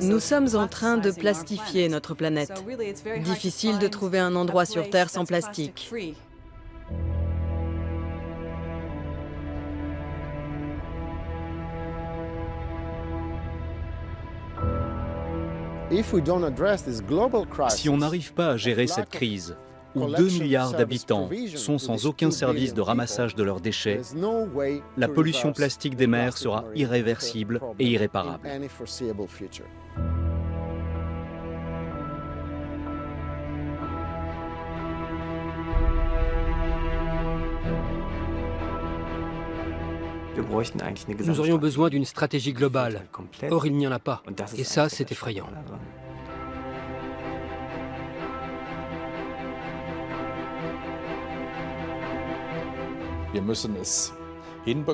Nous sommes en train de plastifier notre planète. Difficile de trouver un endroit sur Terre sans plastique. Si on n'arrive pas à gérer cette crise, où 2 milliards d'habitants sont sans aucun service de ramassage de leurs déchets, la pollution plastique des mers sera irréversible et irréparable. Nous aurions besoin d'une stratégie globale. Or, il n'y en a pas. Et ça, c'est effrayant.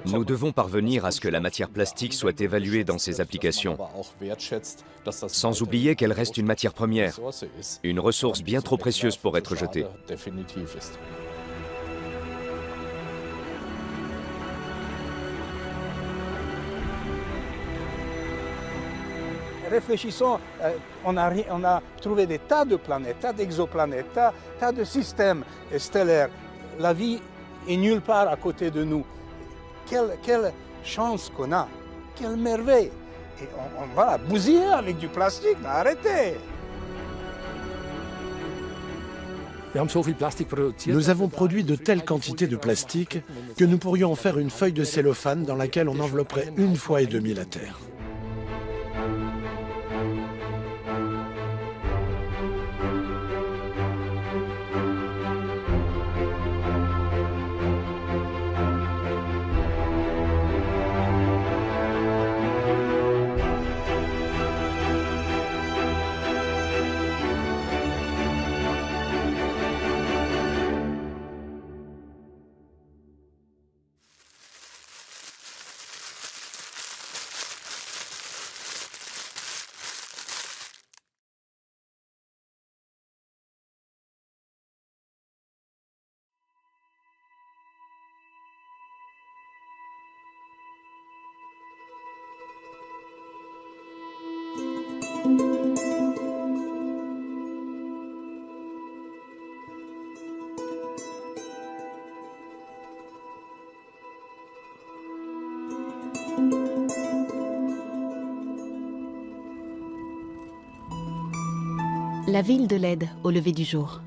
Nous devons parvenir à ce que la matière plastique soit évaluée dans ses applications, sans oublier qu'elle reste une matière première, une ressource bien trop précieuse pour être jetée. Réfléchissons, on a trouvé des tas de planètes, tas d'exoplanètes, tas de systèmes stellaires. La vie est nulle part à côté de nous. Quelle chance qu'on a, quelle merveille. Et on va la bousiller avec du plastique, arrêtez. Nous avons produit de telles quantités de plastique que nous pourrions en faire une feuille de cellophane dans laquelle on envelopperait une fois et demie la Terre. La ville de Leyde au lever du jour.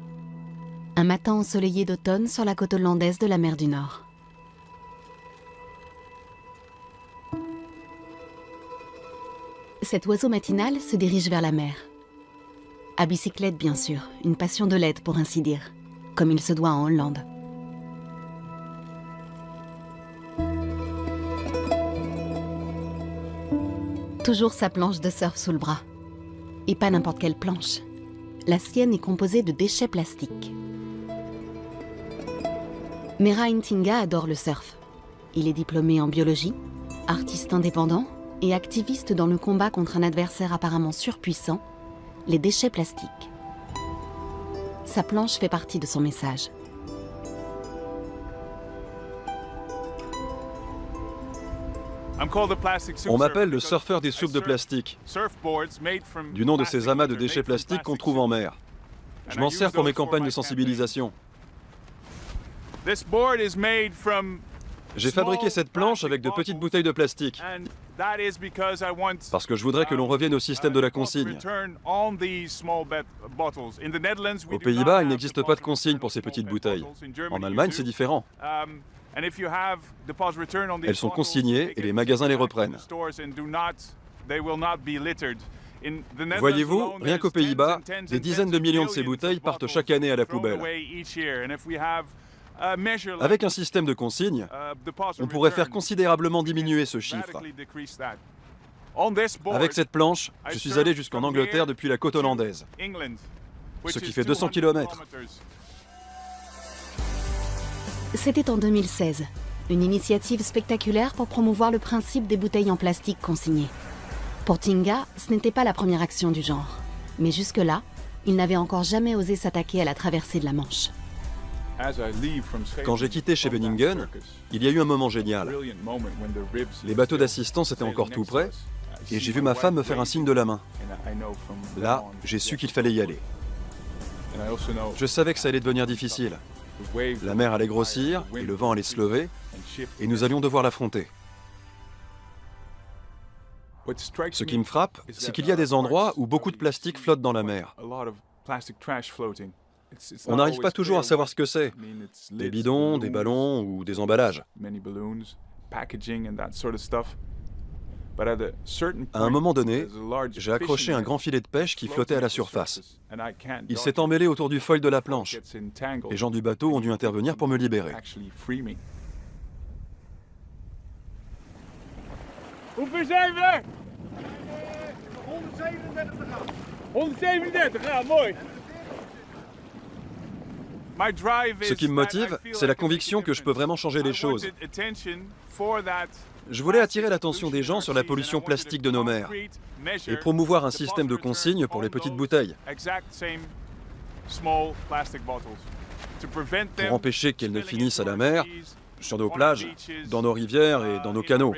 Un matin ensoleillé d'automne sur la côte hollandaise de la mer du Nord. Cet oiseau matinal se dirige vers la mer. À bicyclette bien sûr, une passion de Leyde pour ainsi dire, comme il se doit en Hollande. Toujours sa planche de surf sous le bras. Et pas n'importe quelle planche. La sienne est composée de déchets plastiques. Mera Ntinga adore le surf. Il est diplômé en biologie, artiste indépendant et activiste dans le combat contre un adversaire apparemment surpuissant, les déchets plastiques. Sa planche fait partie de son message. On m'appelle le surfeur des soupes de plastique, du nom de ces amas de déchets plastiques qu'on trouve en mer. Je m'en sers pour mes campagnes de sensibilisation. J'ai fabriqué cette planche avec de petites bouteilles de plastique, parce que je voudrais que l'on revienne au système de la consigne. Aux Pays-Bas, il n'existe pas de consigne pour ces petites bouteilles. En Allemagne, c'est différent. Elles sont consignées et les magasins les reprennent. Voyez-vous, rien qu'aux Pays-Bas, des dizaines de millions de ces bouteilles partent chaque année à la poubelle. Avec un système de consigne, on pourrait faire considérablement diminuer ce chiffre. Avec cette planche, je suis allé jusqu'en Angleterre depuis la côte hollandaise, ce qui fait 200 km. C'était en 2016, une initiative spectaculaire pour promouvoir le principe des bouteilles en plastique consignées. Pour Tinga, ce n'était pas la première action du genre. Mais jusque-là, il n'avait encore jamais osé s'attaquer à la traversée de la Manche. Quand j'ai quitté Scheveningen, il y a eu un moment génial. Les bateaux d'assistance étaient encore tout près, et j'ai vu ma femme me faire un signe de la main. Là, j'ai su qu'il fallait y aller. Je savais que ça allait devenir difficile. La mer allait grossir et le vent allait se lever et nous allions devoir l'affronter. Ce qui me frappe, c'est qu'il y a des endroits où beaucoup de plastique flotte dans la mer. On n'arrive pas toujours à savoir ce que c'est. Des bidons, des ballons ou des emballages. À un moment donné, j'ai accroché un grand filet de pêche qui flottait à la surface. Il s'est emmêlé autour du foil de la planche. Les gens du bateau ont dû intervenir pour me libérer. Hoeveel zijn we er? 137, ja, mooi. Ce qui me motive, c'est la conviction que je peux vraiment changer les choses. Je voulais attirer l'attention des gens sur la pollution plastique de nos mers et promouvoir un système de consignes pour les petites bouteilles, pour empêcher qu'elles ne finissent à la mer, sur nos plages, dans nos rivières et dans nos canaux.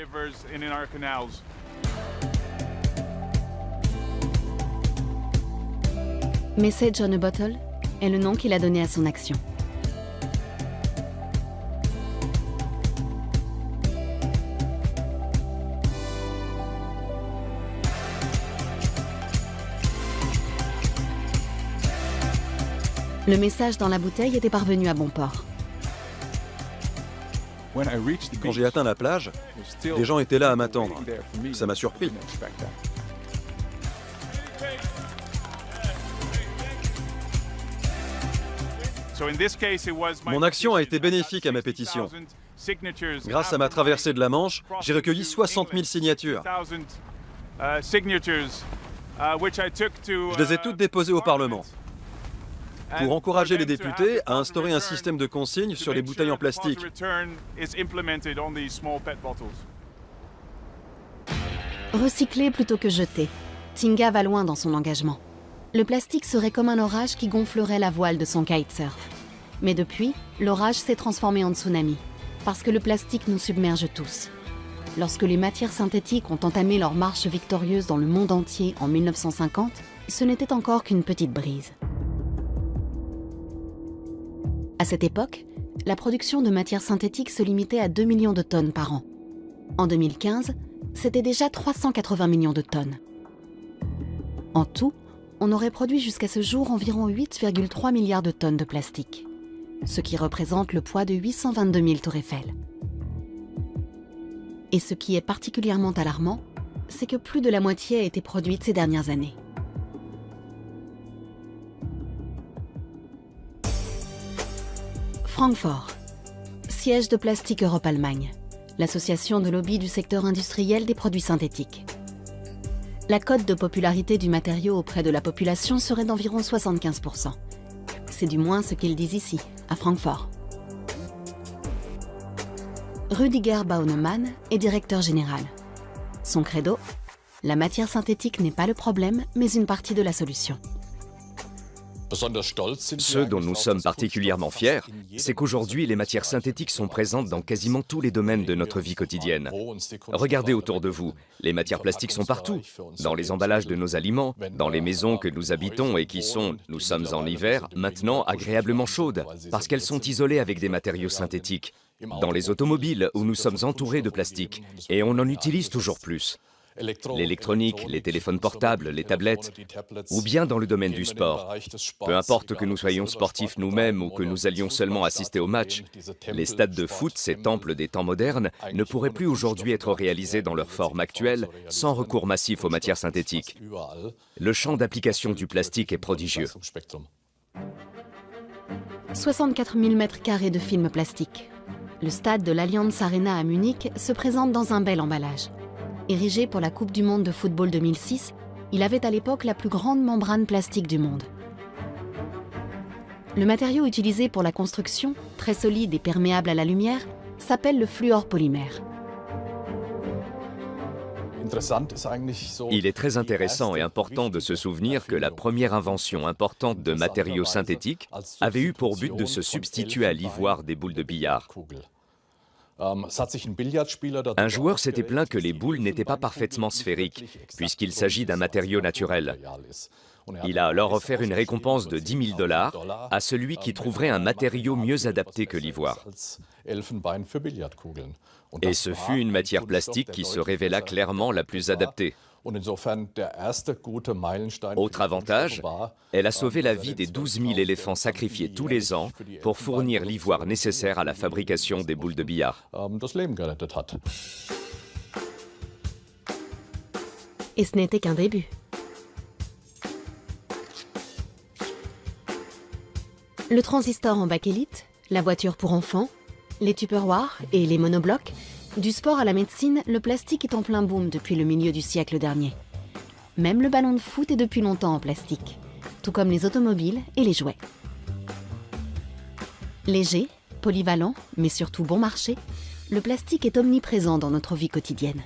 Message on a Bottle est le nom qu'il a donné à son action. Le message dans la bouteille était parvenu à bon port. Quand j'ai atteint la plage, des gens étaient là à m'attendre. Ça m'a surpris. Mon action a été bénéfique à ma pétition. Grâce à ma traversée de la Manche, j'ai recueilli 60 000 signatures. Je les ai toutes déposées au Parlement pour encourager les députés à instaurer un système de consignes sur les bouteilles en plastique. Recycler plutôt que jeter. Tinga va loin dans son engagement. Le plastique serait comme un orage qui gonflerait la voile de son kitesurf. Mais depuis, l'orage s'est transformé en tsunami, parce que le plastique nous submerge tous. Lorsque les matières synthétiques ont entamé leur marche victorieuse dans le monde entier en 1950, ce n'était encore qu'une petite brise. À cette époque, la production de matières synthétiques se limitait à 2 millions de tonnes par an. En 2015, c'était déjà 380 millions de tonnes. En tout, on aurait produit jusqu'à ce jour environ 8,3 milliards de tonnes de plastique, ce qui représente le poids de 822 000 tours Eiffel. Et ce qui est particulièrement alarmant, c'est que plus de la moitié a été produite ces dernières années. Francfort, siège de Plastique Europe-Allemagne, l'association de lobby du secteur industriel des produits synthétiques. La cote de popularité du matériau auprès de la population serait d'environ 75%. C'est du moins ce qu'ils disent ici, à Francfort. Rüdiger Baunemann est directeur général. Son credo, la matière synthétique n'est pas le problème, mais une partie de la solution. Ce dont nous sommes particulièrement fiers, c'est qu'aujourd'hui, les matières synthétiques sont présentes dans quasiment tous les domaines de notre vie quotidienne. Regardez autour de vous, les matières plastiques sont partout, dans les emballages de nos aliments, dans les maisons que nous habitons et qui sont, nous sommes en hiver, maintenant agréablement chaudes, parce qu'elles sont isolées avec des matériaux synthétiques. Dans les automobiles, où nous sommes entourés de plastique, et on en utilise toujours plus. L'électronique, les téléphones portables, les tablettes, ou bien dans le domaine du sport. Peu importe que nous soyons sportifs nous-mêmes ou que nous allions seulement assister aux matchs, les stades de foot, ces temples des temps modernes, ne pourraient plus aujourd'hui être réalisés dans leur forme actuelle sans recours massif aux matières synthétiques. Le champ d'application du plastique est prodigieux. 64 000 m² de film plastique. Le stade de l'Allianz Arena à Munich se présente dans un bel emballage. Érigé pour la Coupe du Monde de football 2006, il avait à l'époque la plus grande membrane plastique du monde. Le matériau utilisé pour la construction, très solide et perméable à la lumière, s'appelle le fluorpolymère. Il est très intéressant et important de se souvenir que la première invention importante de matériaux synthétiques avait eu pour but de se substituer à l'ivoire des boules de billard. Un joueur s'était plaint que les boules n'étaient pas parfaitement sphériques, puisqu'il s'agit d'un matériau naturel. Il a alors offert une récompense de 10 000 $ à celui qui trouverait un matériau mieux adapté que l'ivoire. Et ce fut une matière plastique qui se révéla clairement la plus adaptée. Autre avantage, elle a sauvé la vie des 12 000 éléphants sacrifiés tous les ans pour fournir l'ivoire nécessaire à la fabrication des boules de billard. Et ce n'était qu'un début. Le transistor en bakélite, la voiture pour enfants, les tupperwares et les monoblocs, du sport à la médecine, le plastique est en plein boom depuis le milieu du siècle dernier. Même le ballon de foot est depuis longtemps en plastique, tout comme les automobiles et les jouets. Léger, polyvalent, mais surtout bon marché, le plastique est omniprésent dans notre vie quotidienne.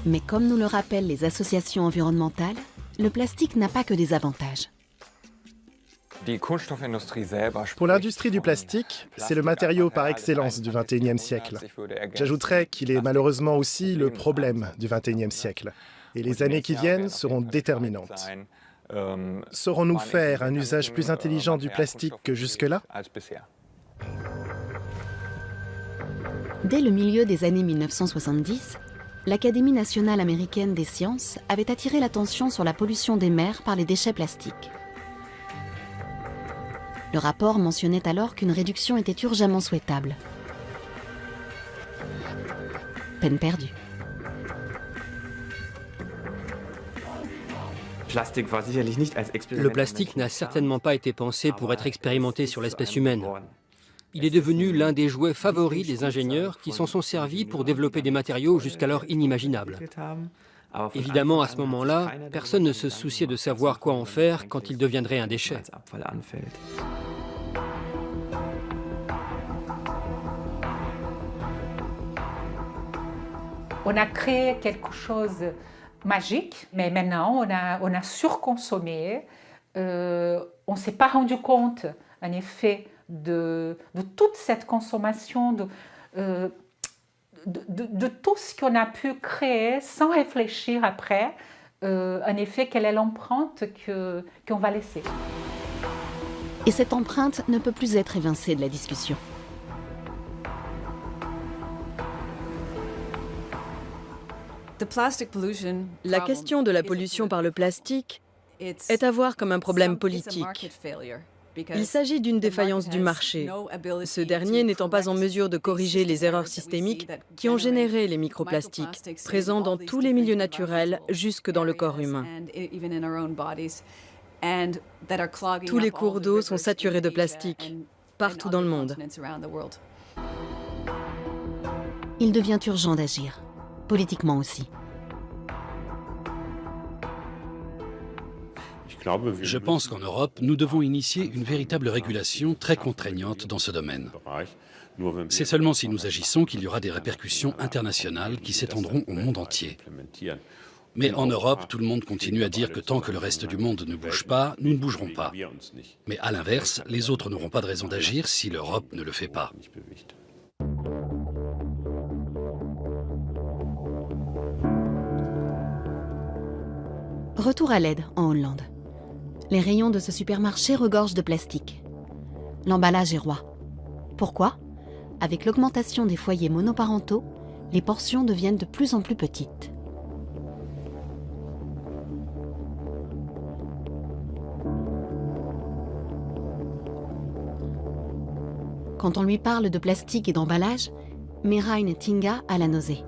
Mais comme nous le rappellent les associations environnementales, le plastique n'a pas que des avantages. Pour l'industrie du plastique, c'est le matériau par excellence du XXIe siècle. J'ajouterais qu'il est malheureusement aussi le problème du XXIe siècle. Et les années qui viennent seront déterminantes. Saurons-nous faire un usage plus intelligent du plastique que jusque-là ? Dès le milieu des années 1970, l'Académie nationale américaine des sciences avait attiré l'attention sur la pollution des mers par les déchets plastiques. Le rapport mentionnait alors qu'une réduction était urgemment souhaitable. Peine perdue. Le plastique n'a certainement pas été pensé pour être expérimenté sur l'espèce humaine. Il est devenu l'un des jouets favoris des ingénieurs qui s'en sont servis pour développer des matériaux jusqu'alors inimaginables. Évidemment, à ce moment-là, personne ne se souciait de savoir quoi en faire quand il deviendrait un déchet. On a créé quelque chose de magique, mais maintenant on a surconsommé. On ne s'est pas rendu compte, en effet, de toute cette consommation, de tout ce qu'on a pu créer sans réfléchir après, en effet, quelle est l'empreinte qu'on va laisser. Et cette empreinte ne peut plus être évincée de la discussion. La question de la pollution par le plastique est à voir comme un problème politique. Il s'agit d'une défaillance du marché, ce dernier n'étant pas en mesure de corriger les erreurs systémiques qui ont généré les microplastiques, présents dans tous les milieux naturels, jusque dans le corps humain. Tous les cours d'eau sont saturés de plastique, partout dans le monde. Il devient urgent d'agir, politiquement aussi. Je pense qu'en Europe, nous devons initier une véritable régulation très contraignante dans ce domaine. C'est seulement si nous agissons qu'il y aura des répercussions internationales qui s'étendront au monde entier. Mais en Europe, tout le monde continue à dire que tant que le reste du monde ne bouge pas, nous ne bougerons pas. Mais à l'inverse, les autres n'auront pas de raison d'agir si l'Europe ne le fait pas. Retour à Leyde, en Hollande. Les rayons de ce supermarché regorgent de plastique. L'emballage est roi. Pourquoi ? Avec l'augmentation des foyers monoparentaux, les portions deviennent de plus en plus petites. Quand on lui parle de plastique et d'emballage, Merain Tinga a la nausée.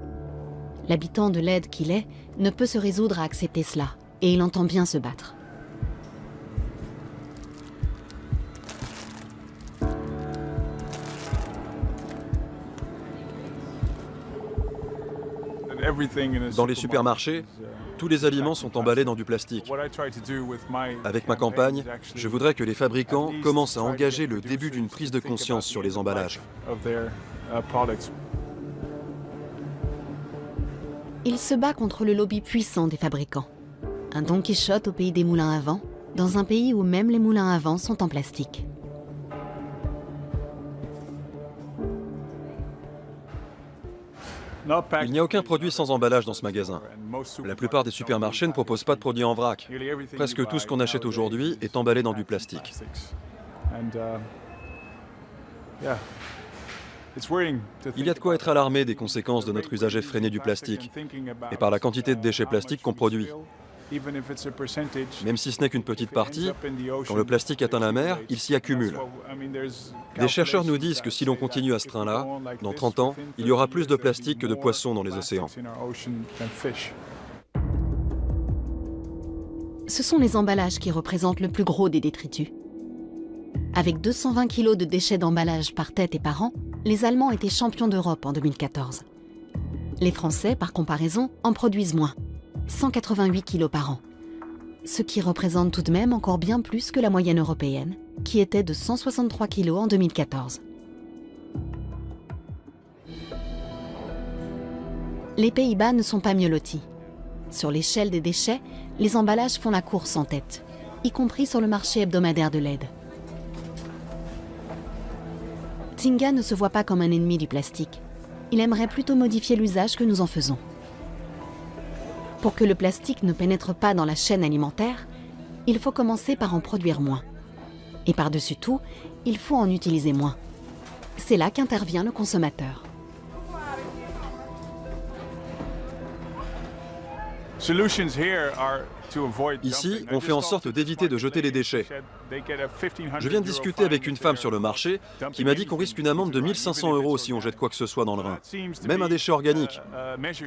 L'habitant de Leyde qu'il est ne peut se résoudre à accepter cela, et il entend bien se battre. Dans les supermarchés, tous les aliments sont emballés dans du plastique. Avec ma campagne, je voudrais que les fabricants commencent à engager le début d'une prise de conscience sur les emballages. Il se bat contre le lobby puissant des fabricants. Un Don Quichotte au pays des moulins à vent, dans un pays où même les moulins à vent sont en plastique. Il n'y a aucun produit sans emballage dans ce magasin. La plupart des supermarchés ne proposent pas de produits en vrac. Presque tout ce qu'on achète aujourd'hui est emballé dans du plastique. Il y a de quoi être alarmé des conséquences de notre usage effréné du plastique et par la quantité de déchets plastiques qu'on produit. Même si ce n'est qu'une petite partie, quand le plastique atteint la mer, il s'y accumule. Des chercheurs nous disent que si l'on continue à ce train-là, dans 30 ans, il y aura plus de plastique que de poissons dans les océans. Ce sont les emballages qui représentent le plus gros des détritus. Avec 220 kg de déchets d'emballage par tête et par an, les Allemands étaient champions d'Europe en 2014. Les Français, par comparaison, en produisent moins, 188 kg par an. Ce qui représente tout de même encore bien plus que la moyenne européenne, qui était de 163 kg en 2014. Les Pays-Bas ne sont pas mieux lotis. Sur l'échelle des déchets, les emballages font la course en tête, y compris sur le marché hebdomadaire de l'aide. Tinga ne se voit pas comme un ennemi du plastique. Il aimerait plutôt modifier l'usage que nous en faisons. Pour que le plastique ne pénètre pas dans la chaîne alimentaire, il faut commencer par en produire moins. Et par-dessus tout, il faut en utiliser moins. C'est là qu'intervient le consommateur. Ici, on fait en sorte d'éviter de jeter les déchets. Je viens de discuter avec une femme sur le marché qui m'a dit qu'on risque une amende de 1 500 € si on jette quoi que ce soit dans le Rhin, même un déchet organique.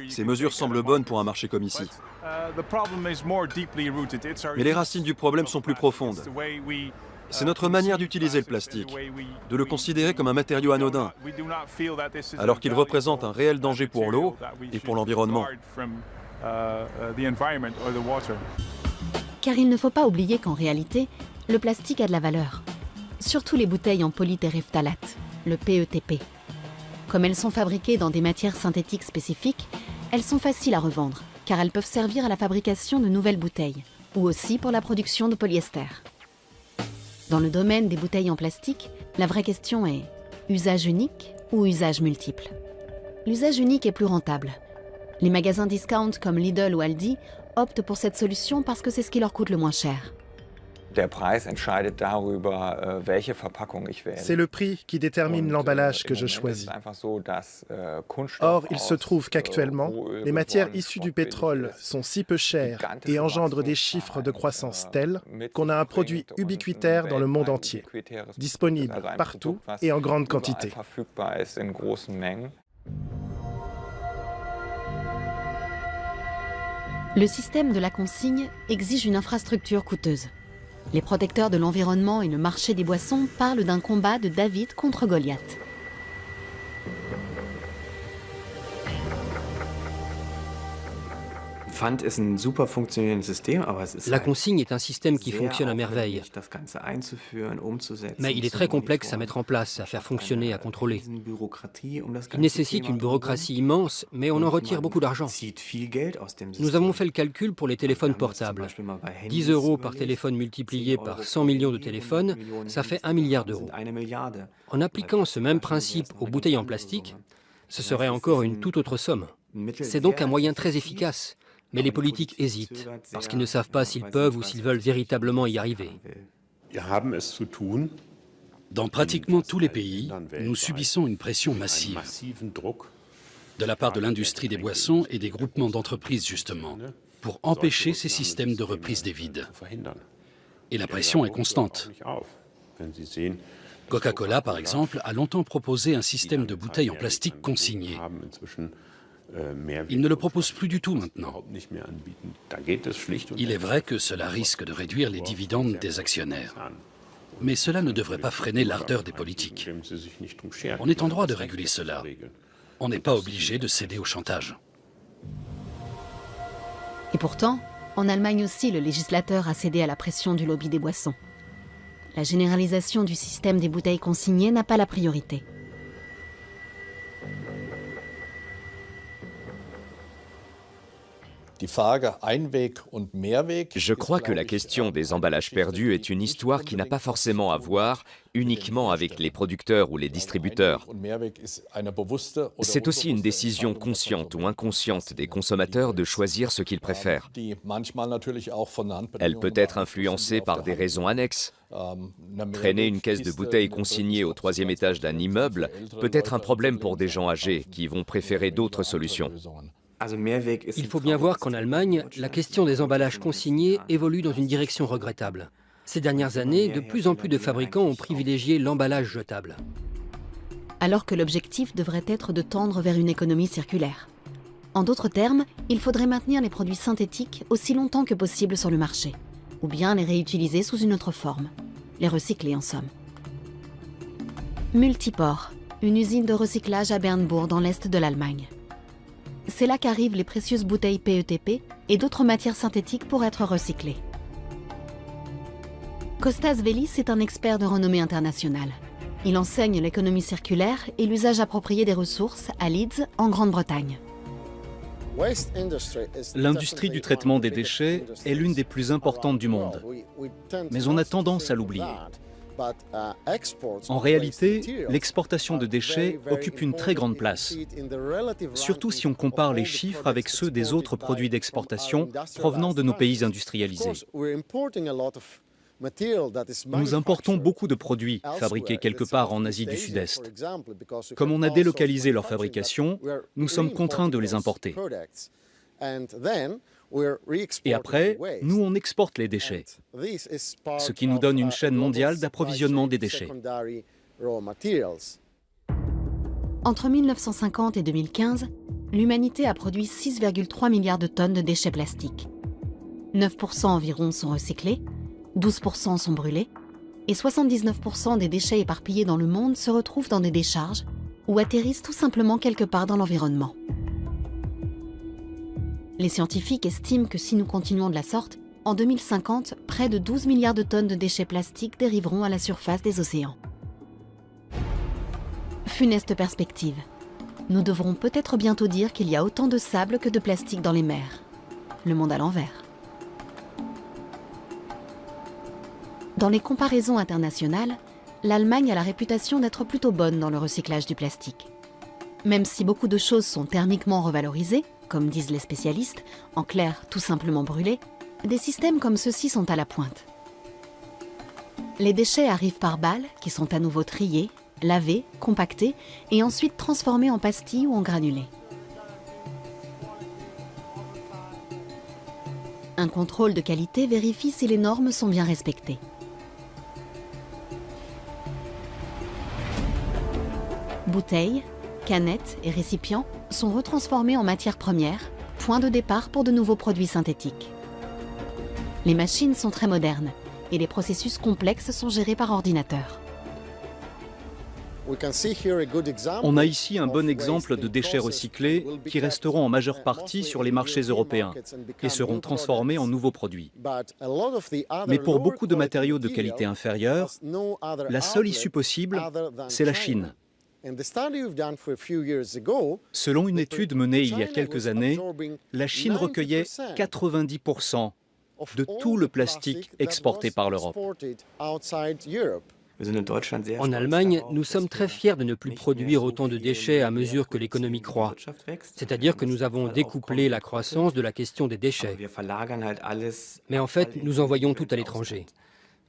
Ces mesures semblent bonnes pour un marché comme ici. Mais les racines du problème sont plus profondes. C'est notre manière d'utiliser le plastique, de le considérer comme un matériau anodin, alors qu'il représente un réel danger pour l'eau et pour l'environnement. Car il ne faut pas oublier qu'en réalité, le plastique a de la valeur. Surtout les bouteilles en polytéréphtalate, le PETP. Comme elles sont fabriquées dans des matières synthétiques spécifiques, elles sont faciles à revendre, car elles peuvent servir à la fabrication de nouvelles bouteilles, ou aussi pour la production de polyester. Dans le domaine des bouteilles en plastique, la vraie question est usage unique ou usage multiple? L'usage unique est plus rentable. Les magasins discount comme Lidl ou Aldi optent pour cette solution parce que c'est ce qui leur coûte le moins cher. C'est le prix qui détermine l'emballage que je choisis. Or, il se trouve qu'actuellement, les matières issues du pétrole sont si peu chères et engendrent des chiffres de croissance tels qu'on a un produit ubiquitaire dans le monde entier, disponible partout et en grande quantité. Le système de la consigne exige une infrastructure coûteuse. Les protecteurs de l'environnement et le marché des boissons parlent d'un combat de David contre Goliath. La consigne est un système qui fonctionne à merveille, mais il est très complexe à mettre en place, à faire fonctionner, à contrôler. Il nécessite une bureaucratie immense, mais on en retire beaucoup d'argent. Nous avons fait le calcul pour les téléphones portables. 10 € par téléphone multiplié par 100 millions de téléphones, ça fait 1 milliard d'euros. En appliquant ce même principe aux bouteilles en plastique, ce serait encore une toute autre somme. C'est donc un moyen très efficace. Mais les politiques hésitent, parce qu'ils ne savent pas s'ils peuvent ou s'ils veulent véritablement y arriver. Dans pratiquement tous les pays, nous subissons une pression massive de la part de l'industrie des boissons et des groupements d'entreprises, justement, pour empêcher ces systèmes de reprise des vides. Et la pression est constante. Coca-Cola, par exemple, a longtemps proposé un système de bouteilles en plastique consignées. Il ne le propose plus du tout maintenant. Il est vrai que cela risque de réduire les dividendes des actionnaires. Mais cela ne devrait pas freiner l'ardeur des politiques. On est en droit de réguler cela. On n'est pas obligé de céder au chantage. Et pourtant, en Allemagne aussi, le législateur a cédé à la pression du lobby des boissons. La généralisation du système des bouteilles consignées n'a pas la priorité. Je crois que la question des emballages perdus est une histoire qui n'a pas forcément à voir uniquement avec les producteurs ou les distributeurs. C'est aussi une décision consciente ou inconsciente des consommateurs de choisir ce qu'ils préfèrent. Elle peut être influencée par des raisons annexes. Traîner une caisse de bouteilles consignée au 3e étage d'un immeuble peut être un problème pour des gens âgés qui vont préférer d'autres solutions. Il faut bien voir qu'en Allemagne, la question des emballages consignés évolue dans une direction regrettable. Ces dernières années, de plus en plus de fabricants ont privilégié l'emballage jetable. Alors que l'objectif devrait être de tendre vers une économie circulaire. En d'autres termes, il faudrait maintenir les produits synthétiques aussi longtemps que possible sur le marché, ou bien les réutiliser sous une autre forme, les recycler en somme. Multiport, une usine de recyclage à Bernbourg dans l'est de l'Allemagne. C'est là qu'arrivent les précieuses bouteilles PETP et d'autres matières synthétiques pour être recyclées. Kostas Velis est un expert de renommée internationale. Il enseigne l'économie circulaire et l'usage approprié des ressources à Leeds, en Grande-Bretagne. L'industrie du traitement des déchets est l'une des plus importantes du monde, mais on a tendance à l'oublier. En réalité, l'exportation de déchets occupe une très grande place, surtout si on compare les chiffres avec ceux des autres produits d'exportation provenant de nos pays industrialisés. Nous importons beaucoup de produits fabriqués quelque part en Asie du Sud-Est. Comme on a délocalisé leur fabrication, nous sommes contraints de les importer. Et après, nous on exporte les déchets, ce qui nous donne une chaîne mondiale d'approvisionnement des déchets. Entre 1950 et 2015, l'humanité a produit 6,3 milliards de tonnes de déchets plastiques. 9% environ sont recyclés, 12% sont brûlés, et 79% des déchets éparpillés dans le monde se retrouvent dans des décharges ou atterrissent tout simplement quelque part dans l'environnement. Les scientifiques estiment que si nous continuons de la sorte, en 2050, près de 12 milliards de tonnes de déchets plastiques dériveront à la surface des océans. Funeste perspective. Nous devrons peut-être bientôt dire qu'il y a autant de sable que de plastique dans les mers. Le monde à l'envers. Dans les comparaisons internationales, l'Allemagne a la réputation d'être plutôt bonne dans le recyclage du plastique. Même si beaucoup de choses sont thermiquement revalorisées, comme disent les spécialistes, en clair, tout simplement brûlés, des systèmes comme ceux-ci sont à la pointe. Les déchets arrivent par balles, qui sont à nouveau triés, lavés, compactés et ensuite transformés en pastilles ou en granulés. Un contrôle de qualité vérifie si les normes sont bien respectées. Bouteilles, canettes et récipients sont retransformés en matières premières, point de départ pour de nouveaux produits synthétiques. Les machines sont très modernes et les processus complexes sont gérés par ordinateur. On a ici un bon exemple de déchets recyclés qui resteront en majeure partie sur les marchés européens et seront transformés en nouveaux produits. Mais pour beaucoup de matériaux de qualité inférieure, la seule issue possible, c'est la Chine. Selon une étude menée il y a quelques années, la Chine recueillait 90% de tout le plastique exporté par l'Europe. En Allemagne, nous sommes très fiers de ne plus produire autant de déchets à mesure que l'économie croît. C'est-à-dire que nous avons découplé la croissance de la question des déchets. Mais en fait, nous envoyons tout à l'étranger.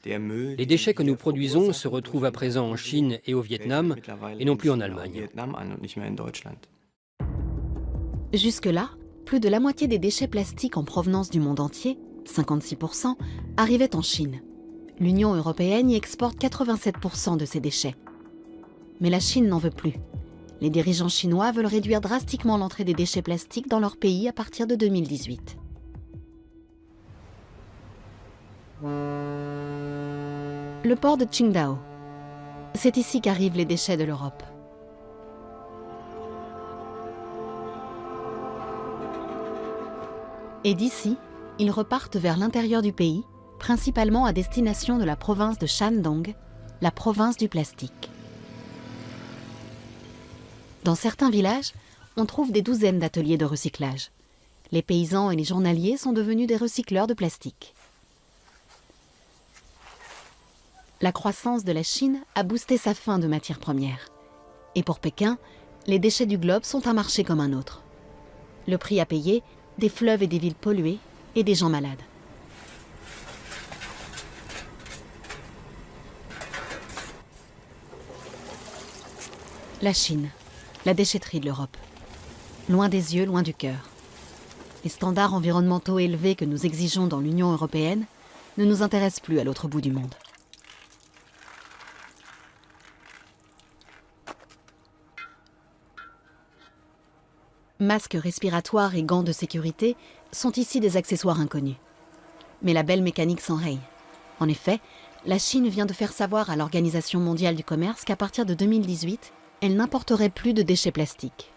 Les déchets que nous produisons se retrouvent à présent en Chine et au Vietnam, et non plus en Allemagne. Jusque-là, plus de la moitié des déchets plastiques en provenance du monde entier, 56%, arrivaient en Chine. L'Union européenne y exporte 87% de ces déchets. Mais la Chine n'en veut plus. Les dirigeants chinois veulent réduire drastiquement l'entrée des déchets plastiques dans leur pays à partir de 2018. Le port de Qingdao. C'est ici qu'arrivent les déchets de l'Europe. Et d'ici, ils repartent vers l'intérieur du pays, principalement à destination de la province de Shandong, la province du plastique. Dans certains villages, on trouve des douzaines d'ateliers de recyclage. Les paysans et les journaliers sont devenus des recycleurs de plastique. La croissance de la Chine a boosté sa faim de matières premières. Et pour Pékin, les déchets du globe sont un marché comme un autre. Le prix à payer, des fleuves et des villes polluées et des gens malades. La Chine, la déchetterie de l'Europe. Loin des yeux, loin du cœur. Les standards environnementaux élevés que nous exigeons dans l'Union européenne ne nous intéressent plus à l'autre bout du monde. Masques respiratoires et gants de sécurité sont ici des accessoires inconnus. Mais la belle mécanique s'enraye. En effet, la Chine vient de faire savoir à l'Organisation mondiale du commerce qu'à partir de 2018, elle n'importerait plus de déchets plastiques.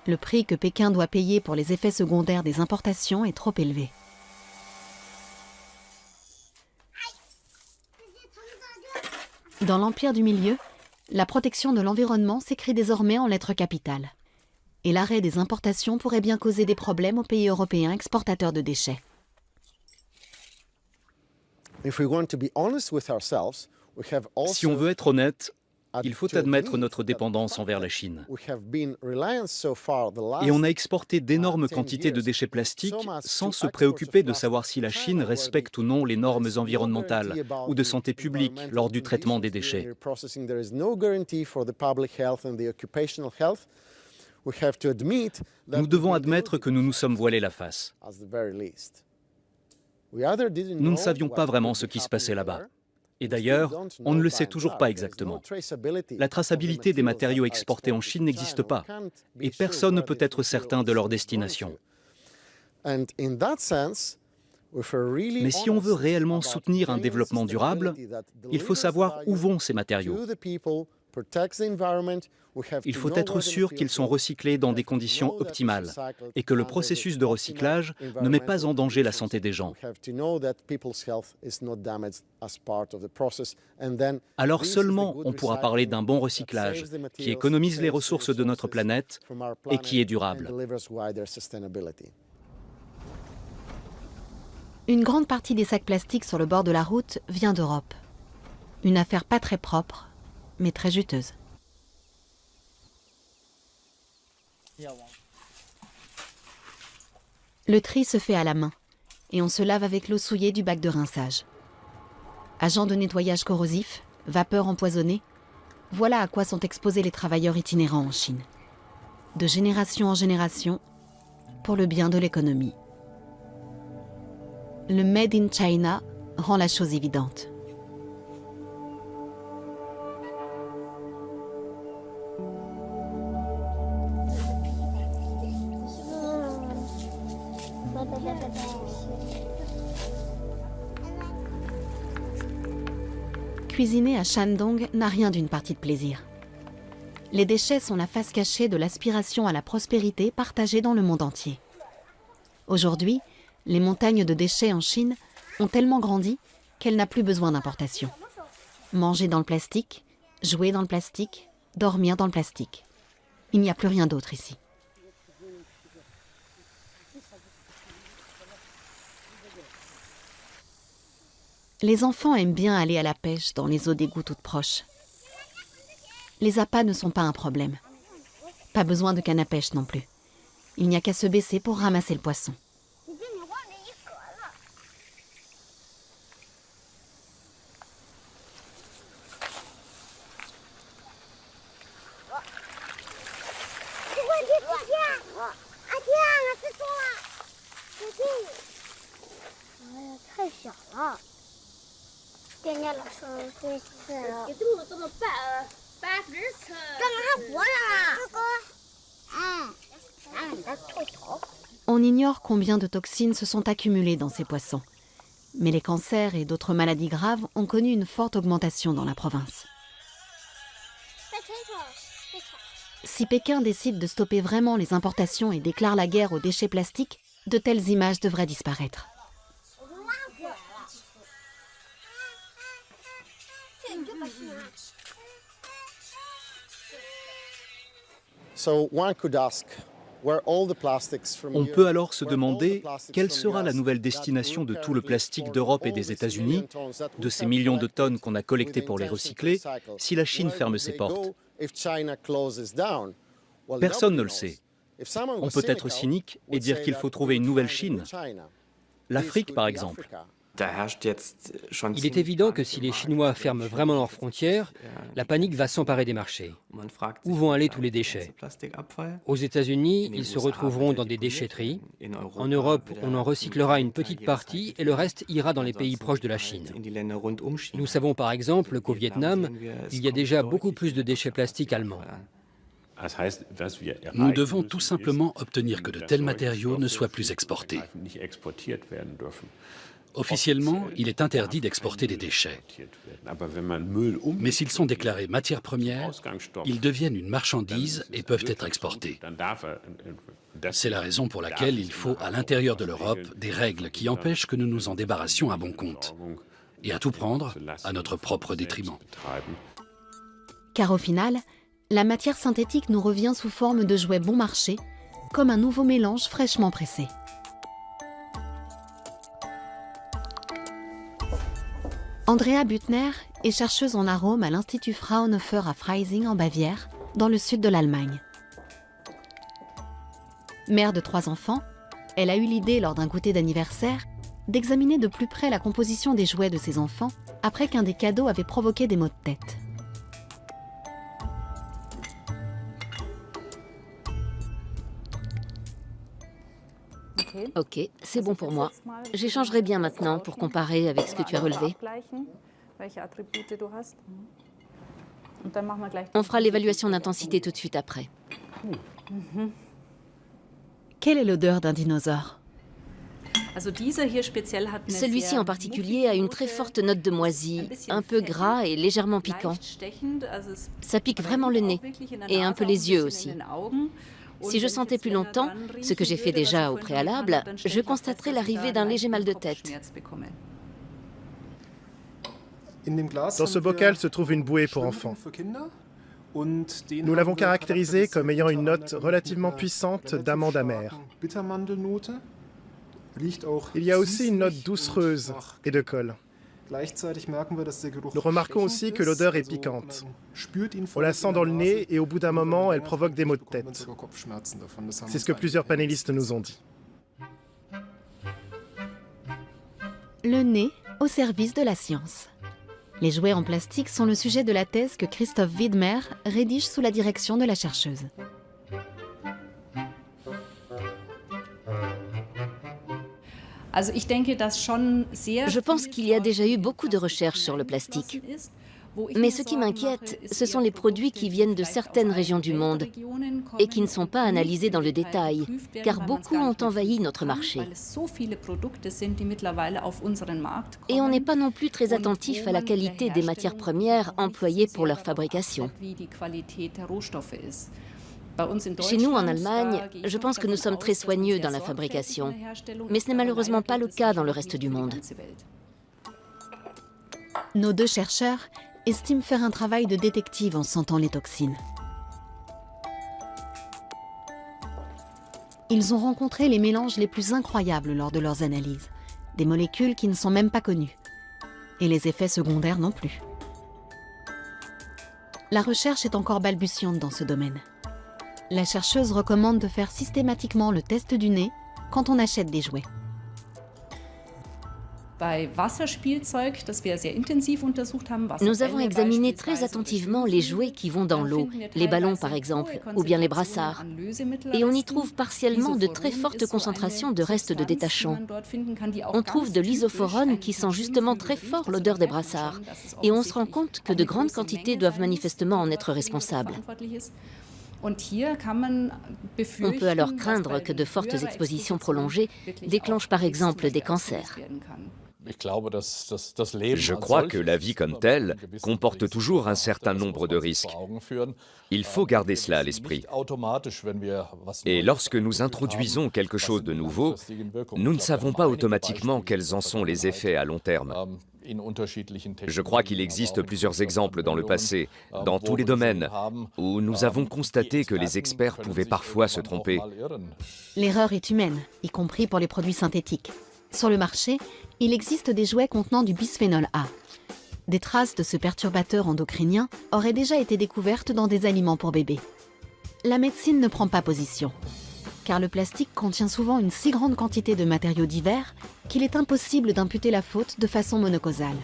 Le prix que Pékin doit payer pour les effets secondaires des importations est trop élevé. Dans l'Empire du Milieu, la protection de l'environnement s'écrit désormais en lettres capitales. Et l'arrêt des importations pourrait bien causer des problèmes aux pays européens exportateurs de déchets. Si on veut être honnête, il faut admettre notre dépendance envers la Chine. Et on a exporté d'énormes quantités de déchets plastiques sans se préoccuper de savoir si la Chine respecte ou non les normes environnementales ou de santé publique lors du traitement des déchets. Nous devons admettre que nous nous sommes voilés la face. Nous ne savions pas vraiment ce qui se passait là-bas. Et d'ailleurs, on ne le sait toujours pas exactement. La traçabilité des matériaux exportés en Chine n'existe pas, et personne ne peut être certain de leur destination. Mais si on veut réellement soutenir un développement durable, il faut savoir où vont ces matériaux. Il faut être sûr qu'ils sont recyclés dans des conditions optimales et que le processus de recyclage ne met pas en danger la santé des gens. Alors seulement on pourra parler d'un bon recyclage qui économise les ressources de notre planète et qui est durable. Une grande partie des sacs plastiques sur le bord de la route vient d'Europe. Une affaire pas très propre, mais très juteuse. Le tri se fait à la main et on se lave avec l'eau souillée du bac de rinçage. Agents de nettoyage corrosif, vapeur empoisonnée, voilà à quoi sont exposés les travailleurs itinérants en Chine. De génération en génération, pour le bien de l'économie. Le Made in China rend la chose évidente. Cuisiner à Shandong n'a rien d'une partie de plaisir. Les déchets sont la face cachée de l'aspiration à la prospérité partagée dans le monde entier. Aujourd'hui, les montagnes de déchets en Chine ont tellement grandi qu'elle n'a plus besoin d'importation. Manger dans le plastique, jouer dans le plastique, dormir dans le plastique. Il n'y a plus rien d'autre ici. Les enfants aiment bien aller à la pêche dans les eaux d'égout toutes proches. Les appâts ne sont pas un problème. Pas besoin de canne à pêche non plus. Il n'y a qu'à se baisser pour ramasser le poisson. On ignore combien de toxines se sont accumulées dans ces poissons. Mais les cancers et d'autres maladies graves ont connu une forte augmentation dans la province. Si Pékin décide de stopper vraiment les importations et déclare la guerre aux déchets plastiques, de telles images devraient disparaître. On peut alors se demander quelle sera la nouvelle destination de tout le plastique d'Europe et des États-Unis, de ces millions de tonnes qu'on a collectées pour les recycler, si la Chine ferme ses portes. Personne ne le sait. On peut être cynique et dire qu'il faut trouver une nouvelle Chine. L'Afrique, par exemple. Il est évident que si les Chinois ferment vraiment leurs frontières, la panique va s'emparer des marchés. Où vont aller tous les déchets? Aux États-Unis, ils se retrouveront dans des déchetteries. En Europe, on en recyclera une petite partie et le reste ira dans les pays proches de la Chine. Nous savons par exemple qu'au Vietnam, il y a déjà beaucoup plus de déchets plastiques allemands. Nous devons tout simplement obtenir que de tels matériaux ne soient plus exportés. Officiellement, il est interdit d'exporter des déchets. Mais s'ils sont déclarés matières premières, ils deviennent une marchandise et peuvent être exportés. C'est la raison pour laquelle il faut, à l'intérieur de l'Europe, des règles qui empêchent que nous nous en débarrassions à bon compte. Et à tout prendre, à notre propre détriment. Car au final, la matière synthétique nous revient sous forme de jouets bon marché, comme un nouveau mélange fraîchement pressé. Andrea Büttner est chercheuse en arômes à l'Institut Fraunhofer à Freising en Bavière, dans le sud de l'Allemagne. Mère de 3 enfants, elle a eu l'idée lors d'un goûter d'anniversaire d'examiner de plus près la composition des jouets de ses enfants après qu'un des cadeaux avait provoqué des maux de tête. Ok, c'est bon pour moi. J'échangerai bien maintenant pour comparer avec ce que tu as relevé. On fera l'évaluation d'intensité tout de suite après. Quelle est l'odeur d'un dinosaure? Celui-ci en particulier a une très forte note de moisi, un peu gras et légèrement piquant. Ça pique vraiment le nez et un peu les yeux aussi. Si je sentais plus longtemps, ce que j'ai fait déjà au préalable, je constaterais l'arrivée d'un léger mal de tête. Dans ce bocal se trouve une bouée pour enfants. Nous l'avons caractérisée comme ayant une note relativement puissante d'amande amère. Il y a aussi une note doucereuse et de colle. Nous remarquons aussi que l'odeur est piquante. On la sent dans le nez et au bout d'un moment, elle provoque des maux de tête. C'est ce que plusieurs panélistes nous ont dit. Le nez au service de la science. Les jouets en plastique sont le sujet de la thèse que Christoph Widmer rédige sous la direction de la chercheuse. Je pense qu'il y a déjà eu beaucoup de recherches sur le plastique. Mais ce qui m'inquiète, ce sont les produits qui viennent de certaines régions du monde et qui ne sont pas analysés dans le détail, car beaucoup ont envahi notre marché. Et on n'est pas non plus très attentif à la qualité des matières premières employées pour leur fabrication. Chez nous, en Allemagne, je pense que nous sommes très soigneux dans la fabrication, mais ce n'est malheureusement pas le cas dans le reste du monde. Nos 2 chercheurs estiment faire un travail de détective en sentant les toxines. Ils ont rencontré les mélanges les plus incroyables lors de leurs analyses, des molécules qui ne sont même pas connues, et les effets secondaires non plus. La recherche est encore balbutiante dans ce domaine. La chercheuse recommande de faire systématiquement le test du nez quand on achète des jouets. Nous avons examiné très attentivement les jouets qui vont dans l'eau, les ballons par exemple, ou bien les brassards. Et on y trouve partiellement de très fortes concentrations de restes de détachants. On trouve de l'isophorone qui sent justement très fort l'odeur des brassards. Et on se rend compte que de grandes quantités doivent manifestement en être responsables. On peut alors craindre que de fortes expositions prolongées déclenchent par exemple des cancers. Je crois que la vie comme telle comporte toujours un certain nombre de risques. Il faut garder cela à l'esprit. Et lorsque nous introduisons quelque chose de nouveau, nous ne savons pas automatiquement quels en sont les effets à long terme. Je crois qu'il existe plusieurs exemples dans le passé, dans tous les domaines, où nous avons constaté que les experts pouvaient parfois se tromper. L'erreur est humaine, y compris pour les produits synthétiques. Sur le marché, il existe des jouets contenant du bisphénol A. Des traces de ce perturbateur endocrinien auraient déjà été découvertes dans des aliments pour bébés. La médecine ne prend pas position, car le plastique contient souvent une si grande quantité de matériaux divers qu'il est impossible d'imputer la faute de façon monocausale.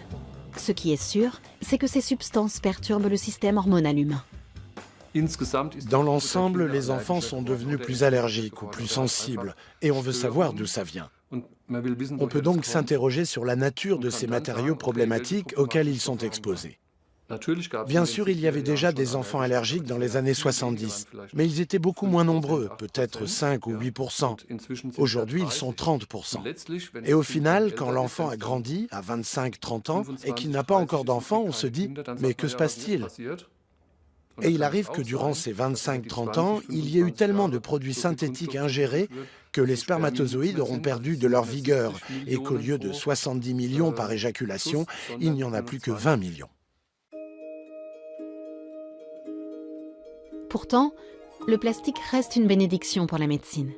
Ce qui est sûr, c'est que ces substances perturbent le système hormonal humain. Dans l'ensemble, les enfants sont devenus plus allergiques ou plus sensibles, et on veut savoir d'où ça vient. On peut donc s'interroger sur la nature de ces matériaux problématiques auxquels ils sont exposés. Bien sûr, il y avait déjà des enfants allergiques dans les années 70, mais ils étaient beaucoup moins nombreux, peut-être 5 ou 8%. Aujourd'hui, ils sont 30%. Et au final, quand l'enfant a grandi, à 25-30 ans, et qu'il n'a pas encore d'enfant, on se dit « mais que se passe-t-il » Et il arrive que durant ces 25-30 ans, il y ait eu tellement de produits synthétiques ingérés que les spermatozoïdes auront perdu de leur vigueur et qu'au lieu de 70 millions par éjaculation, il n'y en a plus que 20 millions. Pourtant, le plastique reste une bénédiction pour la médecine.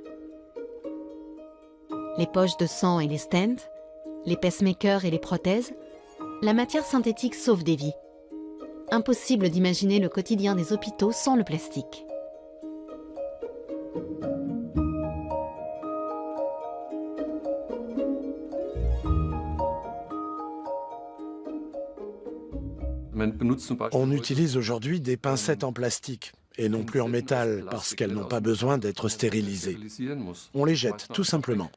Les poches de sang et les stents, les pacemakers et les prothèses, la matière synthétique sauve des vies. Impossible d'imaginer le quotidien des hôpitaux sans le plastique. On utilise aujourd'hui des pincettes en plastique et non plus en métal parce qu'elles n'ont pas besoin d'être stérilisées. On les jette tout simplement.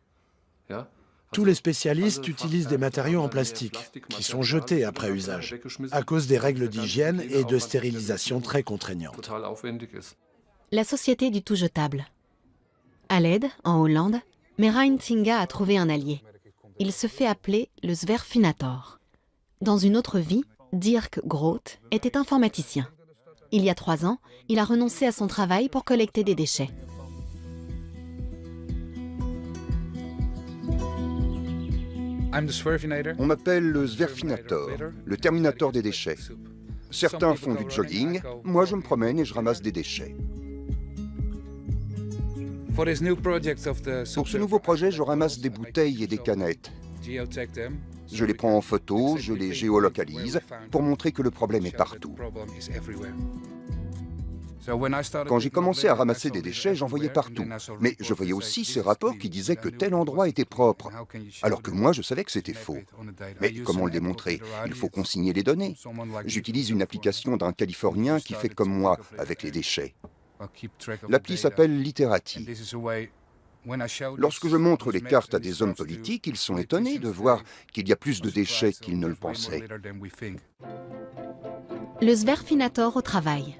Tous les spécialistes utilisent des matériaux en plastique qui sont jetés après usage à cause des règles d'hygiène et de stérilisation très contraignantes. La société du tout jetable. À Lede, en Hollande, Merain Tinga a trouvé un allié. Il se fait appeler le Zwerfinator. Dans une autre vie, Dirk Groot était informaticien. Il y a 3 ans, il a renoncé à son travail pour collecter des déchets. On m'appelle le Zwerfinator, le terminator des déchets. Certains font du jogging, moi je me promène et je ramasse des déchets. Pour ce nouveau projet, je ramasse des bouteilles et des canettes. Je les prends en photo, je les géolocalise pour montrer que le problème est partout. Quand j'ai commencé à ramasser des déchets, j'en voyais partout. Mais je voyais aussi ces rapports qui disaient que tel endroit était propre, alors que moi je savais que c'était faux. Mais comment le démontrer? Il faut consigner les données. J'utilise une application d'un Californien qui fait comme moi avec les déchets. L'appli s'appelle Literati. Lorsque je montre les cartes à des hommes politiques, ils sont étonnés de voir qu'il y a plus de déchets qu'ils ne le pensaient. Le Zwerfinator au travail.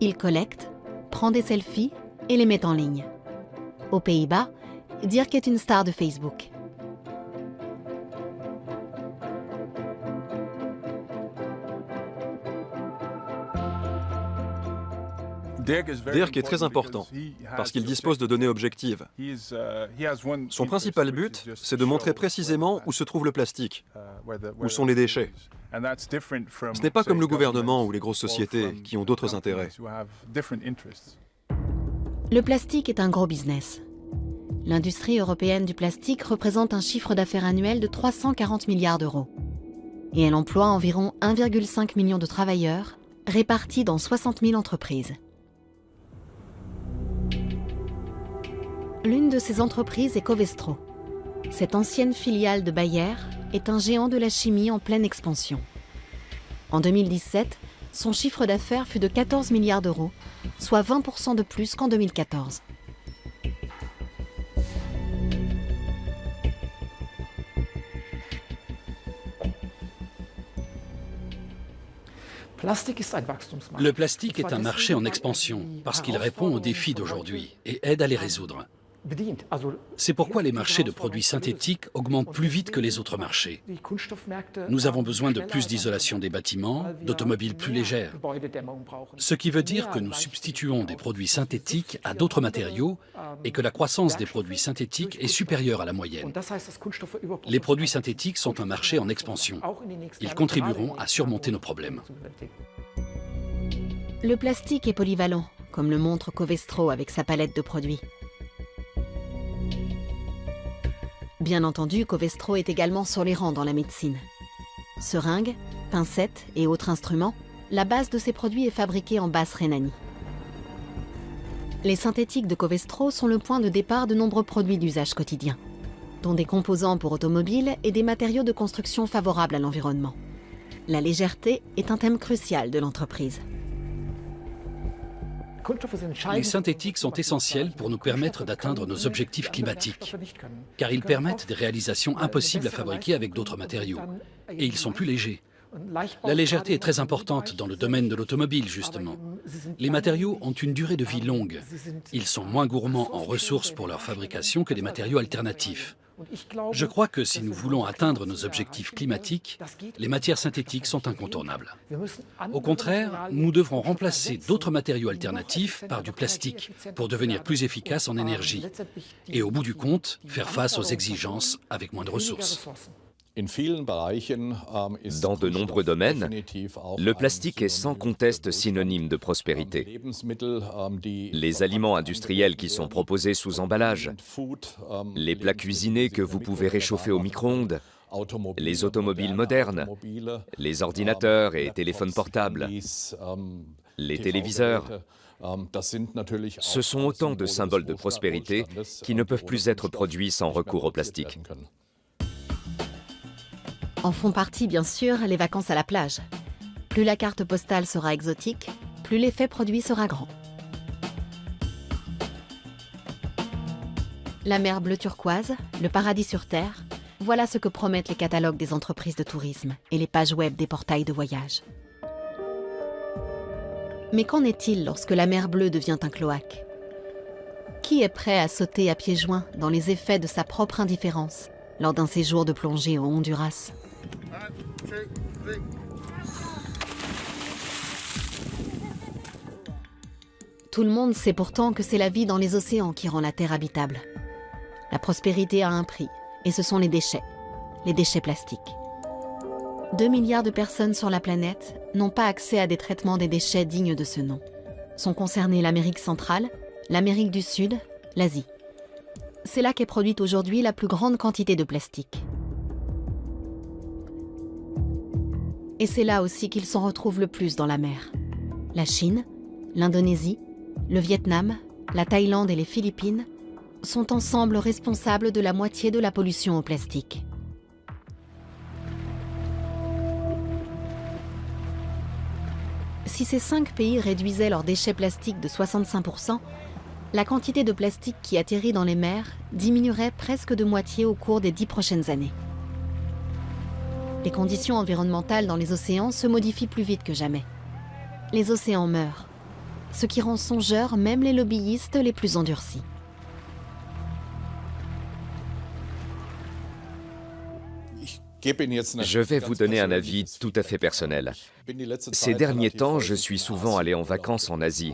Il collecte, prend des selfies et les met en ligne. Aux Pays-Bas, Dirk est une star de Facebook. Dirk est très important parce qu'il dispose de données objectives. Son principal but, c'est de montrer précisément où se trouve le plastique, où sont les déchets. Ce n'est pas comme le gouvernement ou les grosses sociétés qui ont d'autres intérêts. Le plastique est un gros business. L'industrie européenne du plastique représente un chiffre d'affaires annuel de 340 milliards d'euros. Et elle emploie environ 1,5 million de travailleurs, répartis dans 60 000 entreprises. L'une de ces entreprises est Covestro. Cette ancienne filiale de Bayer est un géant de la chimie en pleine expansion. En 2017, son chiffre d'affaires fut de 14 milliards d'euros, soit 20% de plus qu'en 2014. Le plastique est un marché en expansion parce qu'il répond aux défis d'aujourd'hui et aide à les résoudre. C'est pourquoi les marchés de produits synthétiques augmentent plus vite que les autres marchés. Nous avons besoin de plus d'isolation des bâtiments, d'automobiles plus légères. Ce qui veut dire que nous substituons des produits synthétiques à d'autres matériaux et que la croissance des produits synthétiques est supérieure à la moyenne. Les produits synthétiques sont un marché en expansion. Ils contribueront à surmonter nos problèmes. Le plastique est polyvalent, comme le montre Covestro avec sa palette de produits. Bien entendu, Covestro est également sur les rangs dans la médecine. Seringues, pincettes et autres instruments, la base de ces produits est fabriquée en Basse-Rhénanie. Les synthétiques de Covestro sont le point de départ de nombreux produits d'usage quotidien, dont des composants pour automobiles et des matériaux de construction favorables à l'environnement. La légèreté est un thème crucial de l'entreprise. Les synthétiques sont essentiels pour nous permettre d'atteindre nos objectifs climatiques, car ils permettent des réalisations impossibles à fabriquer avec d'autres matériaux, et ils sont plus légers. La légèreté est très importante dans le domaine de l'automobile, justement. Les matériaux ont une durée de vie longue. Ils sont moins gourmands en ressources pour leur fabrication que les matériaux alternatifs. Je crois que si nous voulons atteindre nos objectifs climatiques, les matières synthétiques sont incontournables. Au contraire, nous devrons remplacer d'autres matériaux alternatifs par du plastique pour devenir plus efficaces en énergie et au bout du compte, faire face aux exigences avec moins de ressources. Dans de nombreux domaines, le plastique est sans conteste synonyme de prospérité. Les aliments industriels qui sont proposés sous emballage, les plats cuisinés que vous pouvez réchauffer au micro-ondes, les automobiles modernes, les ordinateurs et téléphones portables, les téléviseurs. Ce sont autant de symboles de prospérité qui ne peuvent plus être produits sans recours au plastique. En font partie, bien sûr, les vacances à la plage. Plus la carte postale sera exotique, plus l'effet produit sera grand. La mer bleue turquoise, le paradis sur terre, voilà ce que promettent les catalogues des entreprises de tourisme et les pages web des portails de voyage. Mais qu'en est-il lorsque la mer bleue devient un cloaque? Qui est prêt à sauter à pieds joints dans les effets de sa propre indifférence lors d'un séjour de plongée au Honduras? Tout le monde sait pourtant que c'est la vie dans les océans qui rend la Terre habitable. La prospérité a un prix, et ce sont les déchets plastiques. 2 milliards de personnes sur la planète n'ont pas accès à des traitements des déchets dignes de ce nom. Sont concernées l'Amérique centrale, l'Amérique du Sud, l'Asie. C'est là qu'est produite aujourd'hui la plus grande quantité de plastique. Et c'est là aussi qu'ils s'en retrouvent le plus dans la mer. La Chine, l'Indonésie, le Vietnam, la Thaïlande et les Philippines sont ensemble responsables de la moitié de la pollution au plastique. Si ces 5 pays réduisaient leurs déchets plastiques de 65%, la quantité de plastique qui atterrit dans les mers diminuerait presque de moitié au cours des 10 prochaines années. Les conditions environnementales dans les océans se modifient plus vite que jamais. Les océans meurent, ce qui rend songeurs même les lobbyistes les plus endurcis. Je vais vous donner un avis tout à fait personnel. Ces derniers temps, je suis souvent allé en vacances en Asie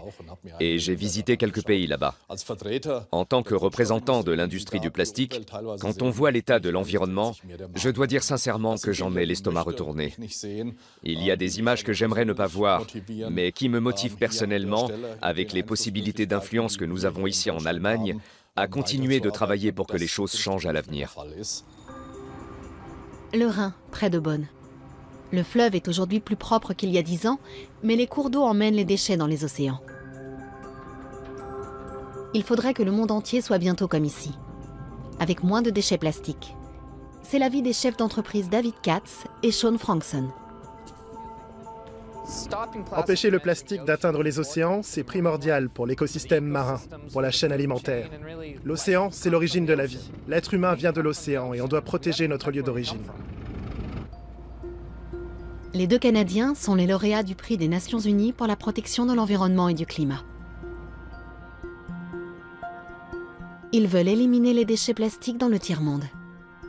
et j'ai visité quelques pays là-bas. En tant que représentant de l'industrie du plastique, quand on voit l'état de l'environnement, je dois dire sincèrement que j'en ai l'estomac retourné. Il y a des images que j'aimerais ne pas voir, mais qui me motivent personnellement, avec les possibilités d'influence que nous avons ici en Allemagne, à continuer de travailler pour que les choses changent à l'avenir. Le Rhin, près de Bonn. Le fleuve est aujourd'hui plus propre qu'il y a 10 ans, mais les cours d'eau emmènent les déchets dans les océans. Il faudrait que le monde entier soit bientôt comme ici, avec moins de déchets plastiques. C'est l'avis des chefs d'entreprise David Katz et Sean Frankson. Empêcher le plastique d'atteindre les océans, c'est primordial pour l'écosystème marin, pour la chaîne alimentaire. L'océan, c'est l'origine de la vie. L'être humain vient de l'océan et on doit protéger notre lieu d'origine. Les 2 Canadiens sont les lauréats du prix des Nations Unies pour la protection de l'environnement et du climat. Ils veulent éliminer les déchets plastiques dans le tiers-monde.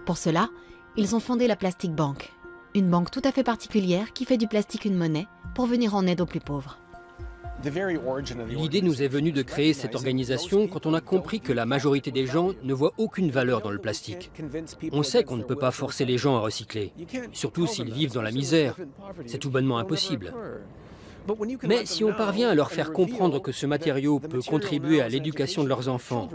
Pour cela, ils ont fondé la Plastic Bank, une banque tout à fait particulière qui fait du plastique une monnaie pour venir en aide aux plus pauvres. L'idée nous est venue de créer cette organisation quand on a compris que la majorité des gens ne voient aucune valeur dans le plastique. On sait qu'on ne peut pas forcer les gens à recycler, surtout s'ils vivent dans la misère. C'est tout bonnement impossible. Mais si on parvient à leur faire comprendre que ce matériau peut contribuer à l'éducation de leurs enfants,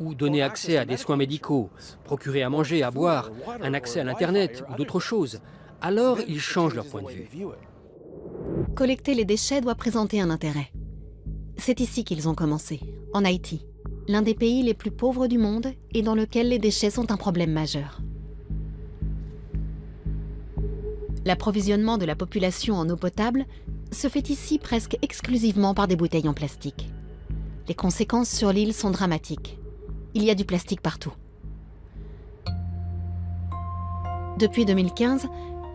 ou donner accès à des soins médicaux, procurer à manger, à boire, un accès à l'Internet ou d'autres choses, alors ils changent leur point de vue. Collecter les déchets doit présenter un intérêt. C'est ici qu'ils ont commencé, en Haïti, l'un des pays les plus pauvres du monde et dans lequel les déchets sont un problème majeur. L'approvisionnement de la population en eau potable se fait ici presque exclusivement par des bouteilles en plastique. Les conséquences sur l'île sont dramatiques. Il y a du plastique partout. Depuis 2015,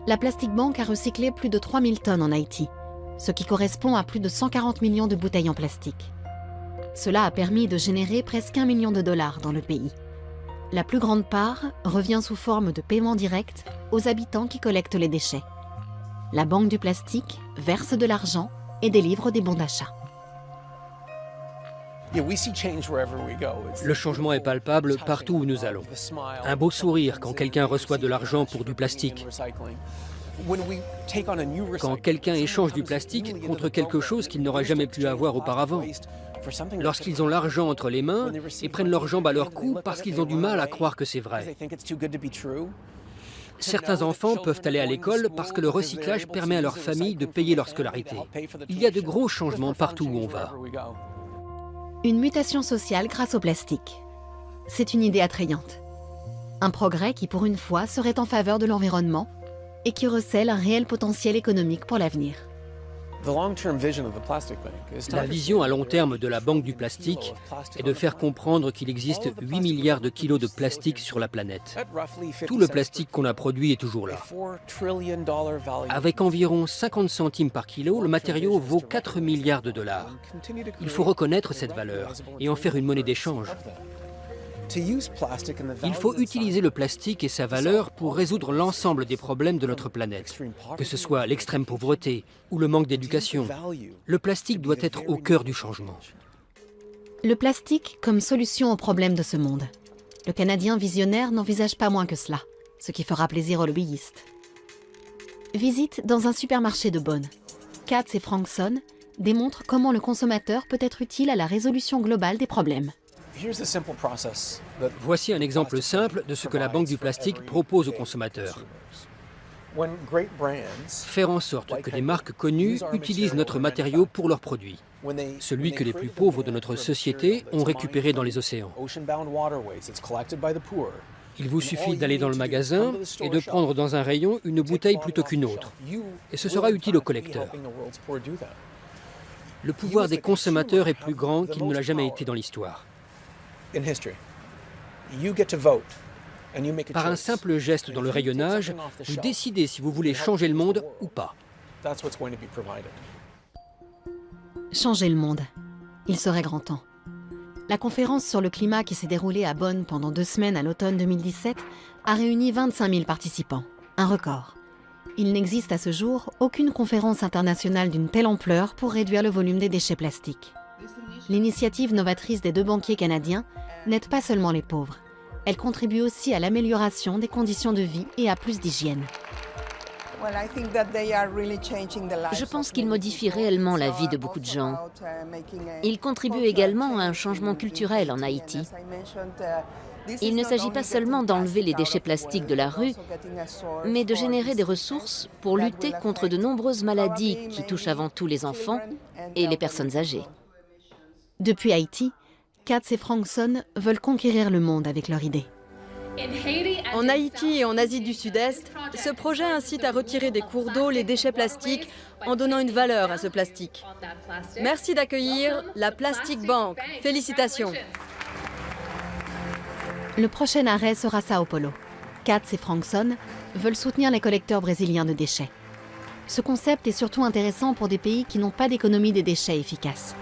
la Plastic Bank a recyclé plus de 3000 tonnes en Haïti, ce qui correspond à plus de 140 millions de bouteilles en plastique. Cela a permis de générer presque $1 million dans le pays. La plus grande part revient sous forme de paiement direct aux habitants qui collectent les déchets. La Banque du plastique verse de l'argent et délivre des bons d'achat. Le changement est palpable partout où nous allons. Un beau sourire quand quelqu'un reçoit de l'argent pour du plastique. Quand quelqu'un échange du plastique contre quelque chose qu'il n'aurait jamais pu avoir auparavant. Lorsqu'ils ont l'argent entre les mains et prennent leurs jambes à leur cou parce qu'ils ont du mal à croire que c'est vrai. Certains enfants peuvent aller à l'école parce que le recyclage permet à leur famille de payer leur scolarité. Il y a de gros changements partout où on va. Une mutation sociale grâce au plastique. C'est une idée attrayante. Un progrès qui, pour une fois, serait en faveur de l'environnement et qui recèle un réel potentiel économique pour l'avenir. La vision à long terme de la Banque du plastique est de faire comprendre qu'il existe 8 milliards de kilos de plastique sur la planète. Tout le plastique qu'on a produit est toujours là. Avec environ 50 centimes par kilo, le matériau vaut 4 milliards de dollars. Il faut reconnaître cette valeur et en faire une monnaie d'échange. Il faut utiliser le plastique et sa valeur pour résoudre l'ensemble des problèmes de notre planète, que ce soit l'extrême pauvreté ou le manque d'éducation. Le plastique doit être au cœur du changement. Le plastique comme solution aux problèmes de ce monde. Le Canadien visionnaire n'envisage pas moins que cela, ce qui fera plaisir aux lobbyistes. Visite dans un supermarché de Bonn. Katz et Frankson démontrent comment le consommateur peut être utile à la résolution globale des problèmes. Voici un exemple simple de ce que la Banque du plastique propose aux consommateurs. Faire en sorte que des marques connues utilisent notre matériau pour leurs produits, celui que les plus pauvres de notre société ont récupéré dans les océans. Il vous suffit d'aller dans le magasin et de prendre dans un rayon une bouteille plutôt qu'une autre, et ce sera utile aux collecteurs. Le pouvoir des consommateurs est plus grand qu'il ne l'a jamais été dans l'histoire. Par un simple geste dans le rayonnage, vous décidez si vous voulez changer le monde ou pas. Changer le monde. Il serait grand temps. La conférence sur le climat qui s'est déroulée à Bonn pendant 2 semaines à l'automne 2017 a réuni 25 000 participants, un record. Il n'existe à ce jour aucune conférence internationale d'une telle ampleur pour réduire le volume des déchets plastiques. L'initiative novatrice des 2 banquiers canadiens n'aide pas seulement les pauvres. Elle contribue aussi à l'amélioration des conditions de vie et à plus d'hygiène. Je pense qu'ils modifient réellement la vie de beaucoup de gens. Ils contribuent également à un changement culturel en Haïti. Il ne s'agit pas seulement d'enlever les déchets plastiques de la rue, mais de générer des ressources pour lutter contre de nombreuses maladies qui touchent avant tout les enfants et les personnes âgées. Depuis Haïti, Katz et Frankson veulent conquérir le monde avec leur idée. En Haïti et en Asie du Sud-Est, ce projet incite à retirer des cours d'eau les déchets plastiques en donnant une valeur à ce plastique. Merci d'accueillir la Plastic Bank. Félicitations. Le prochain arrêt sera Sao Paulo. Katz et Frankson veulent soutenir les collecteurs brésiliens de déchets. Ce concept est surtout intéressant pour des pays qui n'ont pas d'économie des déchets efficace.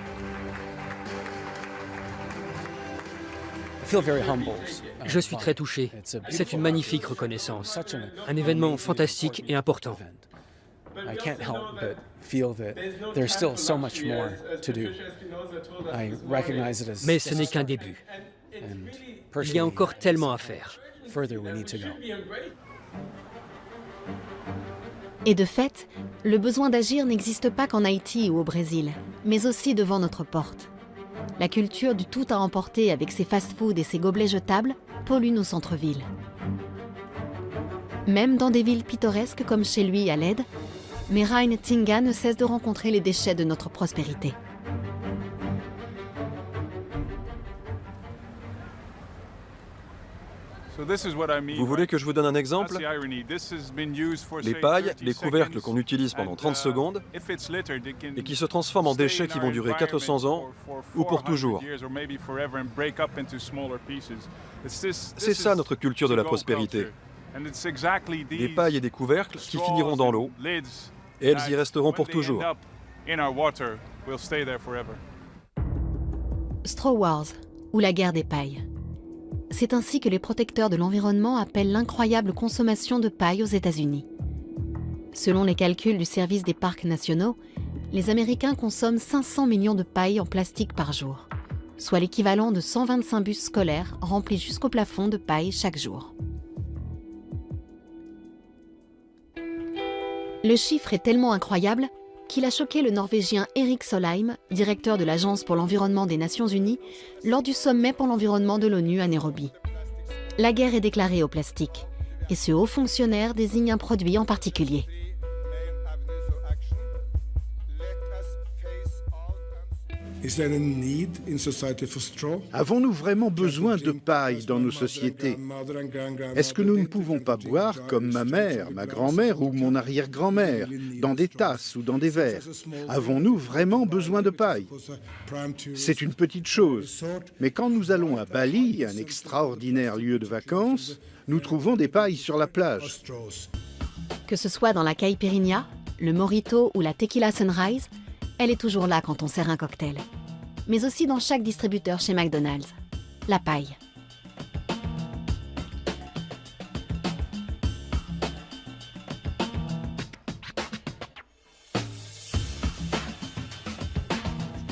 Je suis très touché. C'est une magnifique reconnaissance. Un événement fantastique et important. Mais ce n'est qu'un début. Il y a encore tellement à faire. Et de fait, le besoin d'agir n'existe pas qu'en Haïti ou au Brésil, mais aussi devant notre porte. La culture du tout à emporter avec ses fast-foods et ses gobelets jetables pollue nos centres-villes. Même dans des villes pittoresques comme chez lui à Leyde, Merayn Tinga ne cesse de rencontrer les déchets de notre prospérité. Vous voulez que je vous donne un exemple? Les pailles, les couvercles qu'on utilise pendant 30 secondes et qui se transforment en déchets qui vont durer 400 ans ou pour toujours. C'est ça notre culture de la prospérité. Des pailles et des couvercles qui finiront dans l'eau et elles y resteront pour toujours. Straw Wars, ou la guerre des pailles. C'est ainsi que les protecteurs de l'environnement appellent l'incroyable consommation de paille aux États-Unis. Selon les calculs du service des parcs nationaux, les Américains consomment 500 millions de pailles en plastique par jour, soit l'équivalent de 125 bus scolaires remplis jusqu'au plafond de paille chaque jour. Le chiffre est tellement incroyable qu'il a choqué le Norvégien Erik Solheim, directeur de l'Agence pour l'environnement des Nations Unies, lors du sommet pour l'environnement de l'ONU à Nairobi. La guerre est déclarée au plastique, et ce haut fonctionnaire désigne un produit en particulier. Avons-nous vraiment besoin de paille dans nos sociétés? Est-ce que nous ne pouvons pas boire comme ma mère, ma grand-mère ou mon arrière-grand-mère, dans des tasses ou dans des verres? Avons-nous vraiment besoin de paille? C'est une petite chose, mais quand nous allons à Bali, un extraordinaire lieu de vacances, nous trouvons des pailles sur la plage. Que ce soit dans la caipirinha, le mojito ou la tequila sunrise, elle est toujours là quand on sert un cocktail. Mais aussi dans chaque distributeur chez McDonald's. La paille.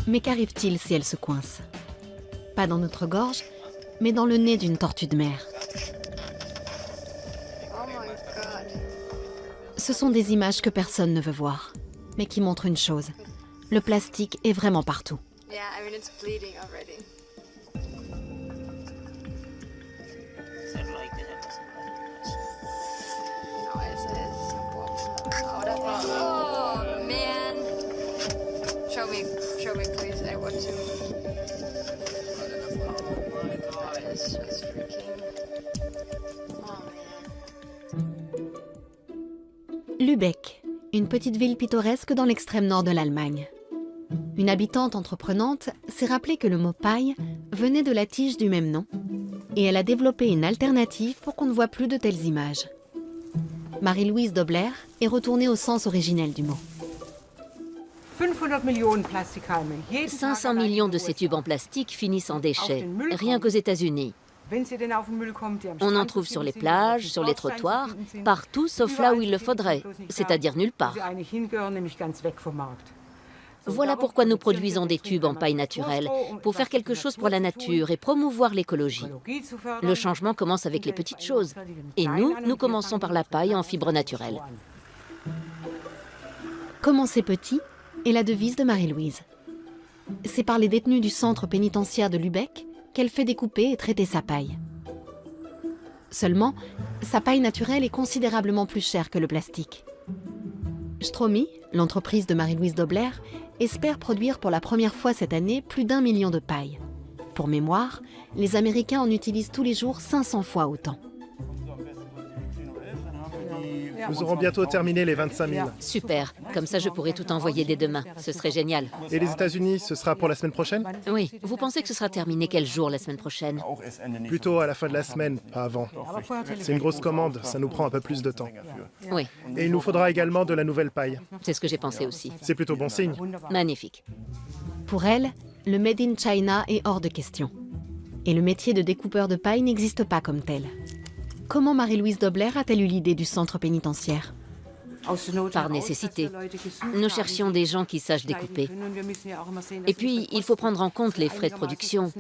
Mais qu'arrive-t-il si elle se coince? Pas dans notre gorge, mais dans le nez d'une tortue de mer. Ce sont des images que personne ne veut voir, mais qui montrent une chose. Le plastique est vraiment partout. Lübeck, une petite ville pittoresque dans l'extrême nord de l'Allemagne. Une habitante entreprenante s'est rappelé que le mot paille venait de la tige du même nom et elle a développé une alternative pour qu'on ne voit plus de telles images. Marie-Louise Dobler est retournée au sens originel du mot. 500 millions de ces tubes en plastique finissent en déchets, rien qu'aux États-Unis. On en trouve sur les plages, sur les trottoirs, partout sauf là où il le faudrait, c'est-à-dire nulle part. Voilà pourquoi nous produisons des tubes en paille naturelle, pour faire quelque chose pour la nature et promouvoir l'écologie. Le changement commence avec les petites choses. Et nous commençons par la paille en fibre naturelle. Commencer petit est la devise de Marie-Louise. C'est par les détenus du centre pénitentiaire de Lübeck qu'elle fait découper et traiter sa paille. Seulement, sa paille naturelle est considérablement plus chère que le plastique. Stromi, l'entreprise de Marie-Louise Dobler, espère produire pour la première fois cette année plus d'1 million de pailles. Pour mémoire, les Américains en utilisent tous les jours 500 fois autant. Nous aurons bientôt terminé les 25 000. Super, comme ça je pourrai tout envoyer dès demain. Ce serait génial. Et les États-Unis, ce sera pour la semaine prochaine? Oui. Vous pensez que ce sera terminé quel jour la semaine prochaine? Plutôt à la fin de la semaine, pas avant. C'est une grosse commande, ça nous prend un peu plus de temps. Oui. Et il nous faudra également de la nouvelle paille. C'est ce que j'ai pensé aussi. C'est plutôt bon signe. Magnifique. Pour elle, le Made in China est hors de question. Et le métier de découpeur de paille n'existe pas comme tel. Comment Marie-Louise Dobler a-t-elle eu l'idée du centre pénitentiaire ? Par nécessité. Nous cherchions des gens qui sachent découper. Et puis, il faut prendre en compte les frais de production.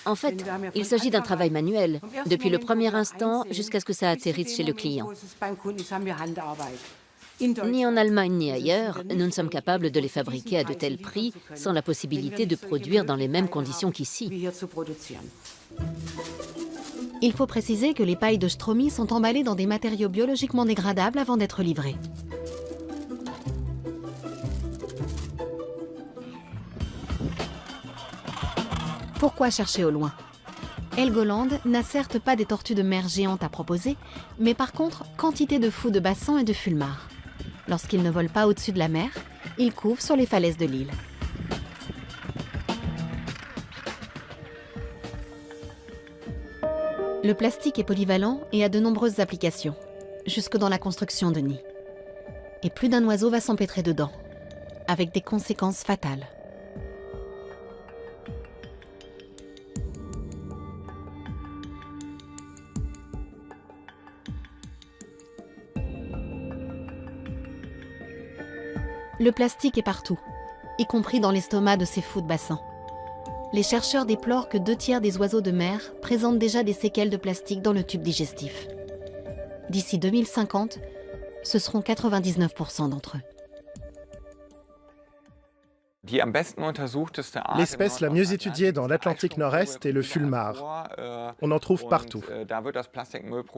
En fait, il s'agit d'un travail manuel, depuis le premier instant jusqu'à ce que ça atterrisse chez le client. Ni en Allemagne ni ailleurs, nous ne sommes capables de les fabriquer à de tels prix sans la possibilité de produire dans les mêmes conditions qu'ici. Il faut préciser que les pailles de Stromy sont emballées dans des matériaux biologiquement dégradables avant d'être livrées. Pourquoi chercher au loin ? Helgoland n'a certes pas des tortues de mer géantes à proposer, mais par contre, quantité de fous de bassan et de fulmars. Lorsqu'ils ne volent pas au-dessus de la mer, ils couvent sur les falaises de l'île. Le plastique est polyvalent et a de nombreuses applications, jusque dans la construction de nids. Et plus d'un oiseau va s'empêtrer dedans, avec des conséquences fatales. Le plastique est partout, y compris dans l'estomac de ces fous de bassin. Les chercheurs déplorent que 2/3 des oiseaux de mer présentent déjà des séquelles de plastique dans le tube digestif. D'ici 2050, ce seront 99% d'entre eux. L'espèce la mieux étudiée dans l'Atlantique Nord-Est est le fulmar. On en trouve partout.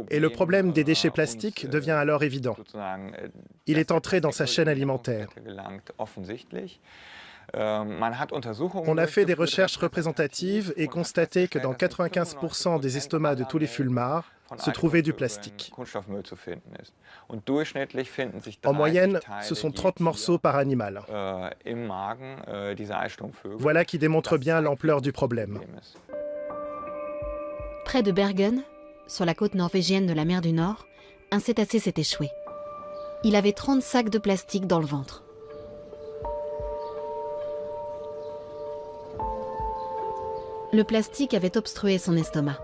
Et le problème des déchets plastiques devient alors évident. Il est entré dans sa chaîne alimentaire. On a fait des recherches représentatives et constaté que dans 95% des estomacs de tous les fulmars se trouvait du plastique. En moyenne, ce sont 30 morceaux par animal. Voilà qui démontre bien l'ampleur du problème. Près de Bergen, sur la côte norvégienne de la mer du Nord, un cétacé s'est échoué. Il avait 30 sacs de plastique dans le ventre. Le plastique avait obstrué son estomac.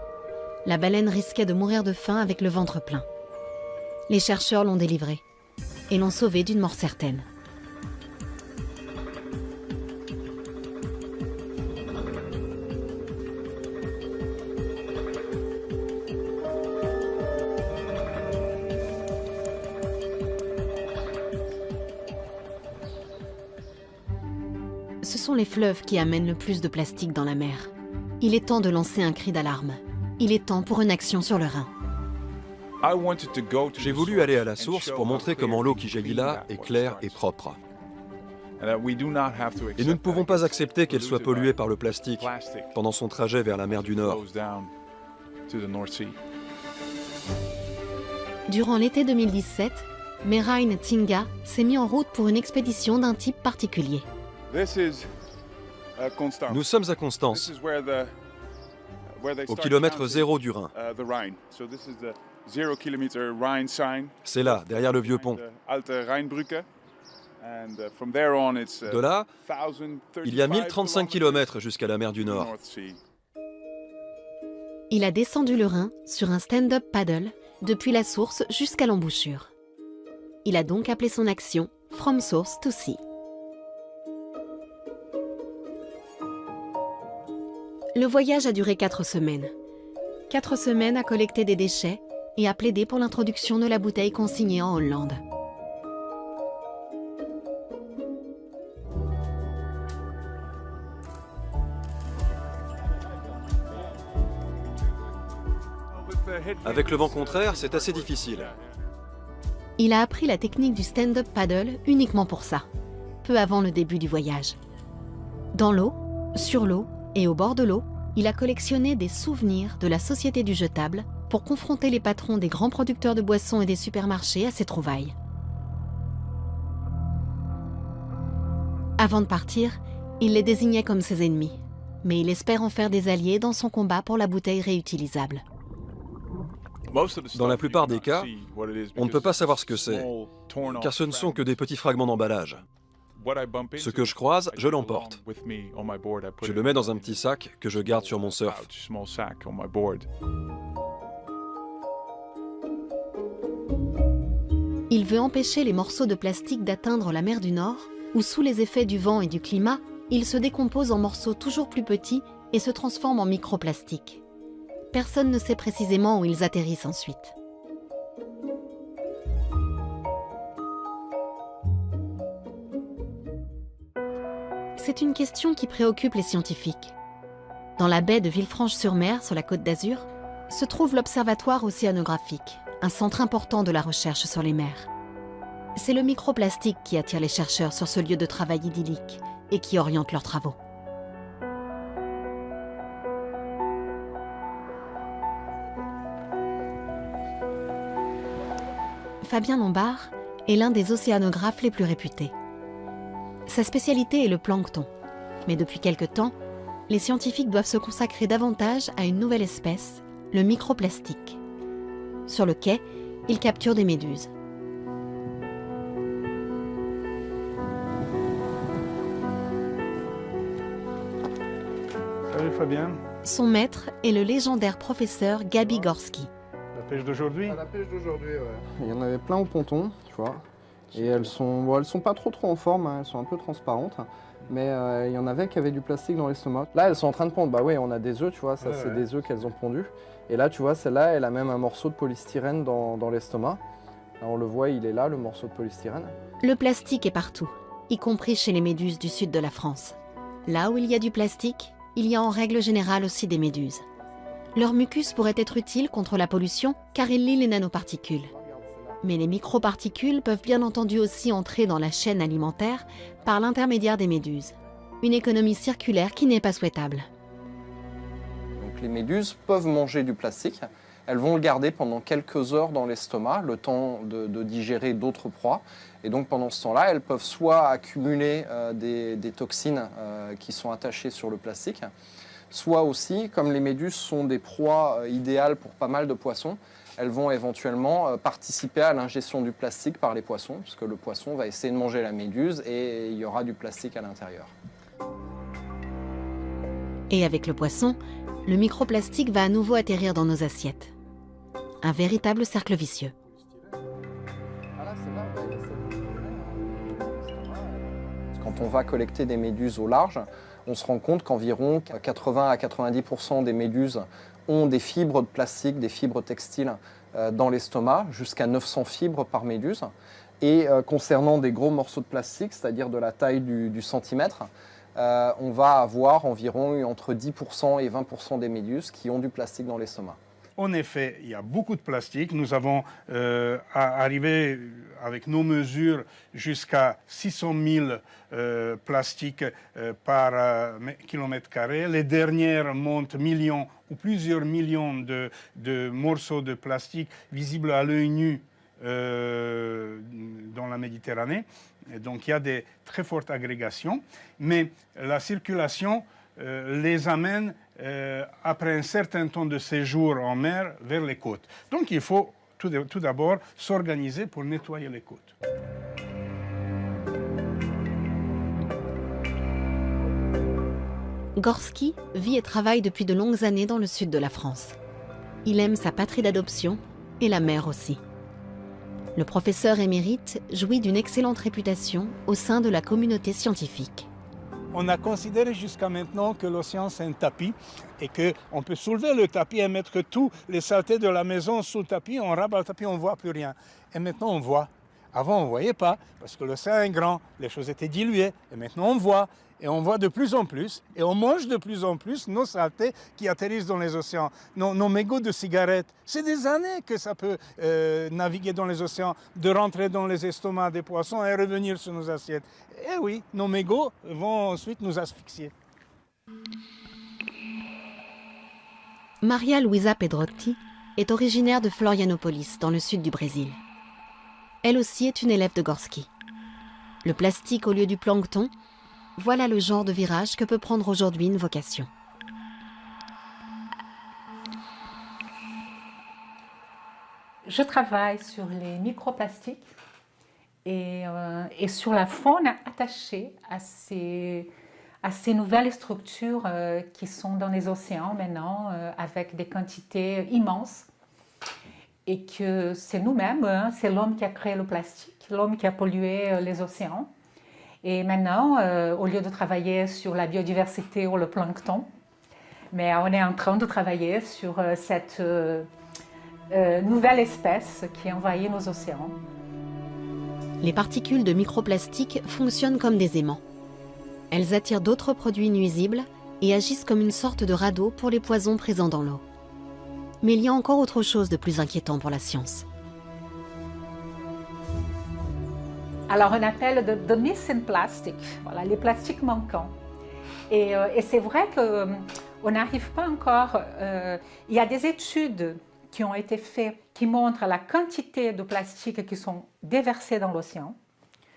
La baleine risquait de mourir de faim avec le ventre plein. Les chercheurs l'ont délivré et l'ont sauvé d'une mort certaine. Ce sont les fleuves qui amènent le plus de plastique dans la mer. Il est temps de lancer un cri d'alarme. Il est temps pour une action sur le Rhin. J'ai voulu aller à la source pour montrer comment l'eau qui jaillit là est claire et propre. Et nous ne pouvons pas accepter qu'elle soit polluée par le plastique pendant son trajet vers la mer du Nord. Durant l'été 2017, Merain Tinga s'est mis en route pour une expédition d'un type particulier. Nous sommes à Constance, au kilomètre zéro du Rhin. C'est là, derrière le vieux pont. De là, il y a 1035 km jusqu'à la mer du Nord. Il a descendu le Rhin sur un stand-up paddle depuis la source jusqu'à l'embouchure. Il a donc appelé son action « From Source to Sea ». Le voyage a duré 4 semaines. 4 semaines à collecter des déchets et à plaider pour l'introduction de la bouteille consignée en Hollande. Avec le vent contraire, c'est assez difficile. Il a appris la technique du stand-up paddle uniquement pour ça, peu avant le début du voyage. Dans l'eau, sur l'eau, et au bord de l'eau, il a collectionné des souvenirs de la société du jetable pour confronter les patrons des grands producteurs de boissons et des supermarchés à ses trouvailles. Avant de partir, il les désignait comme ses ennemis, mais il espère en faire des alliés dans son combat pour la bouteille réutilisable. Dans la plupart des cas, on ne peut pas savoir ce que c'est, car ce ne sont que des petits fragments d'emballage. Ce que je croise, je l'emporte. Je le mets dans un petit sac que je garde sur mon surf. Il veut empêcher les morceaux de plastique d'atteindre la mer du Nord, où sous les effets du vent et du climat, ils se décomposent en morceaux toujours plus petits et se transforment en microplastiques. Personne ne sait précisément où ils atterrissent ensuite. C'est une question qui préoccupe les scientifiques. Dans la baie de Villefranche-sur-Mer, sur la Côte d'Azur, se trouve l'Observatoire océanographique, un centre important de la recherche sur les mers. C'est le microplastique qui attire les chercheurs sur ce lieu de travail idyllique et qui oriente leurs travaux. Fabien Lombard est l'un des océanographes les plus réputés. Sa spécialité est le plancton. Mais depuis quelque temps, les scientifiques doivent se consacrer davantage à une nouvelle espèce, le microplastique. Sur le quai, ils capturent des méduses. Salut Fabien. Son maître est le légendaire professeur Gabi Gorski. La pêche d'aujourd'hui? La pêche d'aujourd'hui, ouais. Il y en avait plein au ponton, tu vois. Et elles sont pas trop en forme, hein, elles sont un peu transparentes. Mais il y en avait qui avaient du plastique dans l'estomac. Là, elles sont en train de pondre. Bah oui, on a des œufs, tu vois, ça c'est des œufs qu'elles ont pondus. Et là, tu vois, celle-là, elle a même un morceau de polystyrène dans l'estomac. Là, on le voit, il est là, le morceau de polystyrène. Le plastique est partout, y compris chez les méduses du sud de la France. Là où il y a du plastique, il y a en règle générale aussi des méduses. Leur mucus pourrait être utile contre la pollution car il lie les nanoparticules. Mais les microparticules peuvent bien entendu aussi entrer dans la chaîne alimentaire par l'intermédiaire des méduses. Une économie circulaire qui n'est pas souhaitable. Donc les méduses peuvent manger du plastique. Elles vont le garder pendant quelques heures dans l'estomac, le temps de digérer d'autres proies. Et donc pendant ce temps-là, elles peuvent soit accumuler des toxines qui sont attachées sur le plastique, soit aussi, comme les méduses sont des proies idéales pour pas mal de poissons, elles vont éventuellement participer à l'ingestion du plastique par les poissons, puisque le poisson va essayer de manger la méduse et il y aura du plastique à l'intérieur. Et avec le poisson, le microplastique va à nouveau atterrir dans nos assiettes. Un véritable cercle vicieux. Quand on va collecter des méduses au large, on se rend compte qu'environ 80 à 90% des méduses ont des fibres de plastique, des fibres textiles dans l'estomac, jusqu'à 900 fibres par méduse. Et concernant des gros morceaux de plastique, c'est-à-dire de la taille du centimètre, on va avoir environ entre 10% et 20% des méduses qui ont du plastique dans l'estomac. En effet, il y a beaucoup de plastique. Nous avons arrivé avec nos mesures jusqu'à 600 000 plastiques par kilomètre carré. Les dernières montent millions ou plusieurs millions de morceaux de plastique visibles à l'œil nu dans la Méditerranée. Et donc il y a des très fortes agrégations, mais la circulation les amène après un certain temps de séjour en mer vers les côtes. Donc il faut tout d'abord s'organiser pour nettoyer les côtes. Gorski vit et travaille depuis de longues années dans le sud de la France. Il aime sa patrie d'adoption et la mer aussi. Le professeur émérite jouit d'une excellente réputation au sein de la communauté scientifique. On a considéré jusqu'à maintenant que l'océan c'est un tapis et qu'on peut soulever le tapis et mettre tous les saletés de la maison sous le tapis, on rabat le tapis, on ne voit plus rien. Et maintenant on voit. Avant on ne voyait pas parce que l'océan est grand, les choses étaient diluées. Et maintenant on voit. Et on voit de plus en plus, et on mange de plus en plus nos saletés qui atterrissent dans les océans. Nos mégots de cigarettes, c'est des années que ça peut naviguer dans les océans, de rentrer dans les estomacs des poissons et revenir sur nos assiettes. Et oui, nos mégots vont ensuite nous asphyxier. Maria Luisa Pedrotti est originaire de Florianópolis, dans le sud du Brésil. Elle aussi est une élève de Gorski. Le plastique au lieu du plancton, voilà le genre de virage que peut prendre aujourd'hui une vocation. Je travaille sur les microplastiques et sur la faune attachée à ces nouvelles structures qui sont dans les océans maintenant, avec des quantités immenses. Et que c'est nous-mêmes, hein, c'est l'homme qui a créé le plastique, l'homme qui a pollué les océans. Et maintenant, au lieu de travailler sur la biodiversité ou le plancton, mais on est en train de travailler sur cette nouvelle espèce qui envahit nos océans. Les particules de microplastique fonctionnent comme des aimants. Elles attirent d'autres produits nuisibles et agissent comme une sorte de radeau pour les poisons présents dans l'eau. Mais il y a encore autre chose de plus inquiétant pour la science. Alors on appelle the missing plastic, voilà, les plastiques manquants. Et c'est vrai qu'on n'arrive pas encore... il y a des études qui ont été faites qui montrent la quantité de plastique qui sont déversés dans l'océan.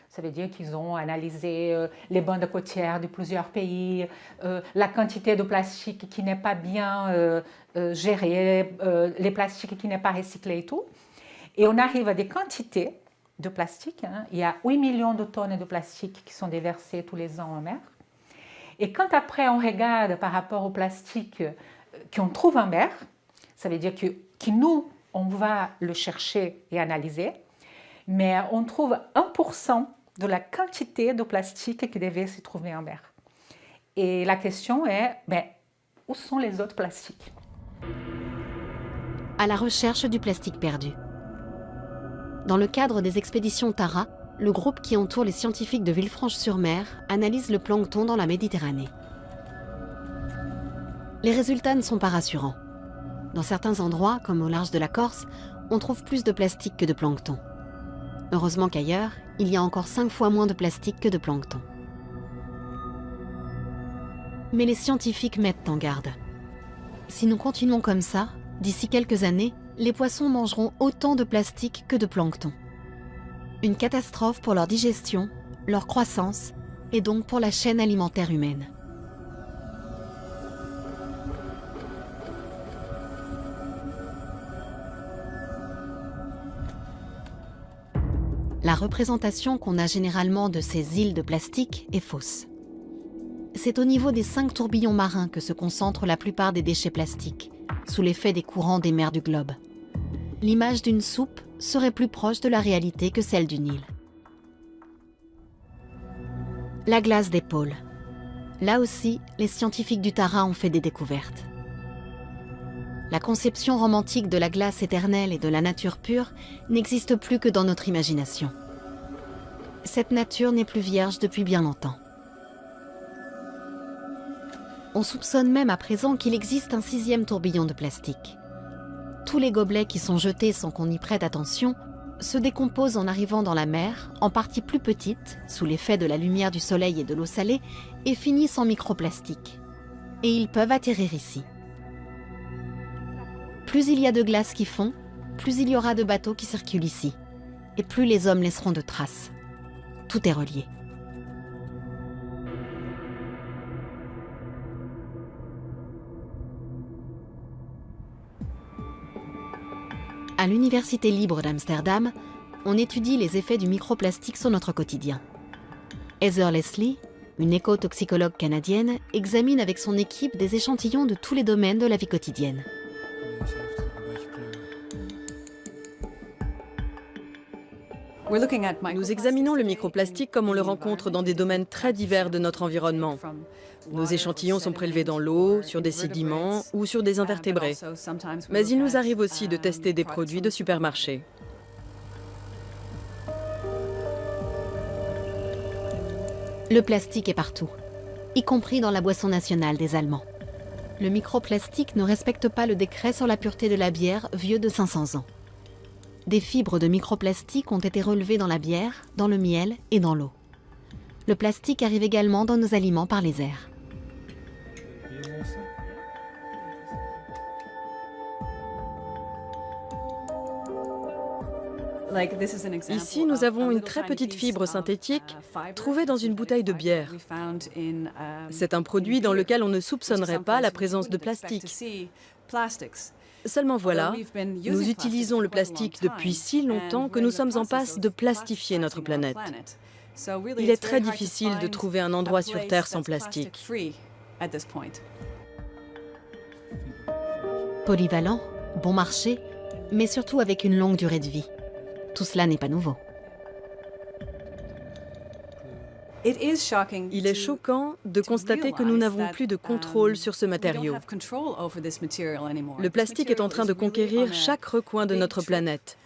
Ça veut dire qu'ils ont analysé les bandes côtières de plusieurs pays, la quantité de plastique qui n'est pas bien gérée, les plastiques qui n'est pas recyclé et tout. Et on arrive à des quantités de plastique. Hein. Il y a 8 millions de tonnes de plastique qui sont déversées tous les ans en mer. Et quand après on regarde par rapport au plastique qu'on trouve en mer, ça veut dire que nous, on va le chercher et analyser, mais on trouve 1% de la quantité de plastique qui devait se trouver en mer. Et la question est, où sont les autres plastiques? À la recherche du plastique perdu. Dans le cadre des expéditions Tara, le groupe qui entoure les scientifiques de Villefranche-sur-Mer analyse le plancton dans la Méditerranée. Les résultats ne sont pas rassurants. Dans certains endroits, comme au large de la Corse, on trouve plus de plastique que de plancton. Heureusement qu'ailleurs, il y a encore 5 fois moins de plastique que de plancton. Mais les scientifiques mettent en garde. Si nous continuons comme ça, d'ici quelques années, les poissons mangeront autant de plastique que de plancton. Une catastrophe pour leur digestion, leur croissance et donc pour la chaîne alimentaire humaine. La représentation qu'on a généralement de ces îles de plastique est fausse. C'est au niveau des 5 tourbillons marins que se concentrent la plupart des déchets plastiques, sous l'effet des courants des mers du globe. L'image d'une soupe serait plus proche de la réalité que celle d'une île. La glace des pôles. Là aussi, les scientifiques du Tara ont fait des découvertes. La conception romantique de la glace éternelle et de la nature pure n'existe plus que dans notre imagination. Cette nature n'est plus vierge depuis bien longtemps. On soupçonne même à présent qu'il existe un 6e tourbillon de plastique. Tous les gobelets qui sont jetés sans qu'on y prête attention se décomposent en arrivant dans la mer, en partie plus petites, sous l'effet de la lumière du soleil et de l'eau salée, et finissent en microplastique. Et ils peuvent atterrir ici. Plus il y a de glace qui fond, plus il y aura de bateaux qui circulent ici. Et plus les hommes laisseront de traces. Tout est relié. À l'Université libre d'Amsterdam, on étudie les effets du microplastique sur notre quotidien. Heather Leslie, une éco-toxicologue canadienne, examine avec son équipe des échantillons de tous les domaines de la vie quotidienne. Nous examinons le microplastique comme on le rencontre dans des domaines très divers de notre environnement. Nos échantillons sont prélevés dans l'eau, sur des sédiments ou sur des invertébrés. Mais il nous arrive aussi de tester des produits de supermarché. Le plastique est partout, y compris dans la boisson nationale des Allemands. Le microplastique ne respecte pas le décret sur la pureté de la bière vieux de 500 ans. Des fibres de microplastique ont été relevées dans la bière, dans le miel et dans l'eau. Le plastique arrive également dans nos aliments par les airs. Ici, nous avons une très petite fibre synthétique trouvée dans une bouteille de bière. C'est un produit dans lequel on ne soupçonnerait pas la présence de plastique. Seulement voilà, nous utilisons le plastique depuis si longtemps que nous sommes en passe de plastifier notre planète. Il est très difficile de trouver un endroit sur Terre sans plastique. Polyvalent, bon marché, mais surtout avec une longue durée de vie. Tout cela n'est pas nouveau. Il est choquant de constater que nous n'avons plus de contrôle sur ce matériau. Le plastique est en train de conquérir chaque recoin de notre planète.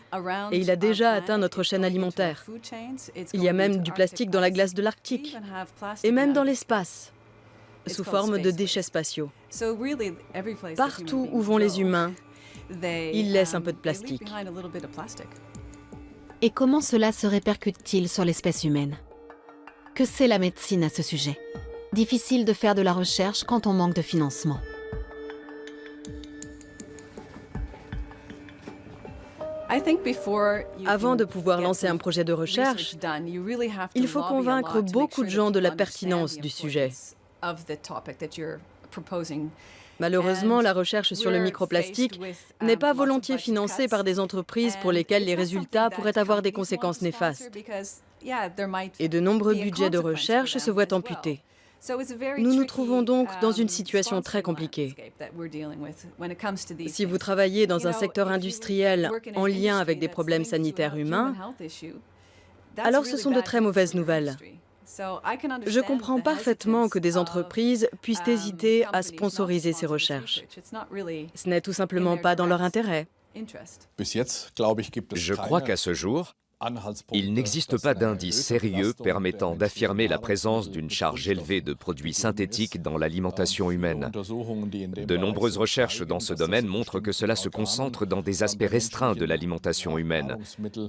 Et il a déjà atteint notre chaîne alimentaire. Il y a même du plastique dans la glace de l'Arctique. Et même dans l'espace, sous forme de déchets spatiaux. Partout où vont les humains, ils laissent un peu de plastique. Et comment cela se répercute-t-il sur l'espèce humaine ? Que sait la médecine à ce sujet ? Difficile de faire de la recherche quand on manque de financement. Avant de pouvoir lancer un projet de recherche, il faut convaincre beaucoup de gens de la pertinence du sujet. Malheureusement, la recherche sur le microplastique n'est pas volontiers financée par des entreprises pour lesquelles les résultats pourraient avoir des conséquences néfastes. Et de nombreux budgets de recherche se voient amputés. Nous nous trouvons donc dans une situation très compliquée. Si vous travaillez dans un secteur industriel en lien avec des problèmes sanitaires humains, alors ce sont de très mauvaises nouvelles. Je comprends parfaitement que des entreprises puissent hésiter à sponsoriser ces recherches. Ce n'est tout simplement pas dans leur intérêt. Je crois qu'à ce jour, il n'existe pas d'indice sérieux permettant d'affirmer la présence d'une charge élevée de produits synthétiques dans l'alimentation humaine. De nombreuses recherches dans ce domaine montrent que cela se concentre dans des aspects restreints de l'alimentation humaine,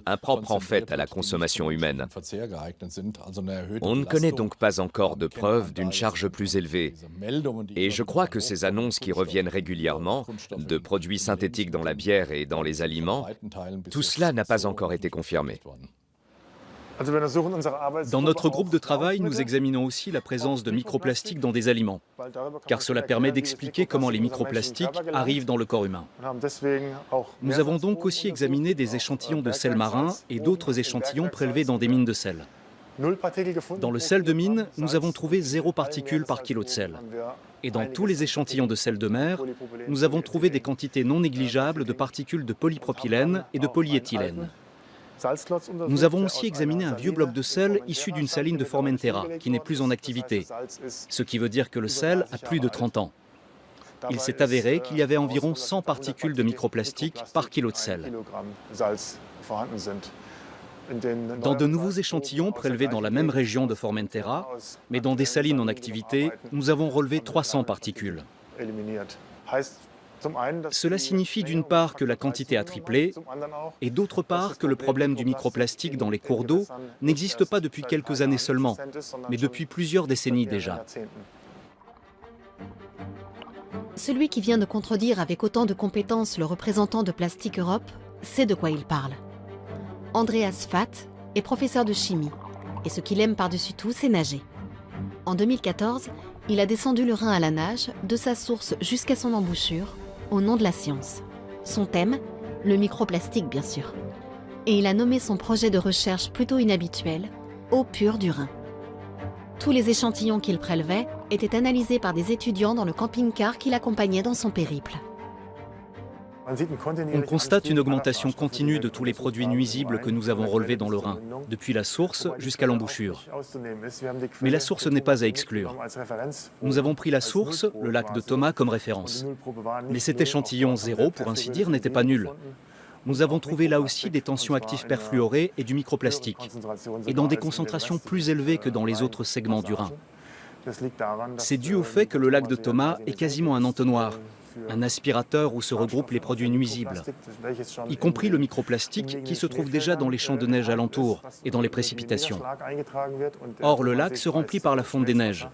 impropres en fait à la consommation humaine. On ne connaît donc pas encore de preuves d'une charge plus élevée. Et je crois que ces annonces qui reviennent régulièrement, de produits synthétiques dans la bière et dans les aliments, tout cela n'a pas encore été confirmé. Dans notre groupe de travail, nous examinons aussi la présence de microplastiques dans des aliments, car cela permet d'expliquer comment les microplastiques arrivent dans le corps humain. Nous avons donc aussi examiné des échantillons de sel marin et d'autres échantillons prélevés dans des mines de sel. Dans le sel de mine, nous avons trouvé 0 particules par kilo de sel. Et dans tous les échantillons de sel de mer, nous avons trouvé des quantités non négligeables de particules de polypropylène et de polyéthylène. Nous avons aussi examiné un vieux bloc de sel issu d'une saline de Formentera, qui n'est plus en activité, ce qui veut dire que le sel a plus de 30 ans. Il s'est avéré qu'il y avait environ 100 particules de microplastique par kilo de sel. Dans de nouveaux échantillons prélevés dans la même région de Formentera, mais dans des salines en activité, nous avons relevé 300 particules. Cela signifie d'une part que la quantité a triplé et d'autre part que le problème du microplastique dans les cours d'eau n'existe pas depuis quelques années seulement, mais depuis plusieurs décennies déjà. Celui qui vient de contredire avec autant de compétences le représentant de Plastique Europe sait de quoi il parle. Andreas Fath est professeur de chimie et ce qu'il aime par-dessus tout, c'est nager. En 2014, il a descendu le Rhin à la nage, de sa source jusqu'à son embouchure, au nom de la science. Son thème, le microplastique bien sûr. Et il a nommé son projet de recherche plutôt inhabituel, eau pure du Rhin. Tous les échantillons qu'il prélevait étaient analysés par des étudiants dans le camping-car qui l'accompagnait dans son périple. On constate une augmentation continue de tous les produits nuisibles que nous avons relevés dans le Rhin, depuis la source jusqu'à l'embouchure. Mais la source n'est pas à exclure. Nous avons pris la source, le lac de Thomas, comme référence. Mais cet échantillon 0, pour ainsi dire, n'était pas nul. Nous avons trouvé là aussi des tensions actives perfluorées et du microplastique, et dans des concentrations plus élevées que dans les autres segments du Rhin. C'est dû au fait que le lac de Thomas est quasiment un entonnoir, un aspirateur où se regroupent les produits nuisibles, y compris le microplastique qui se trouve déjà dans les champs de neige alentour et dans les précipitations. Or, le lac se remplit par la fonte des neiges.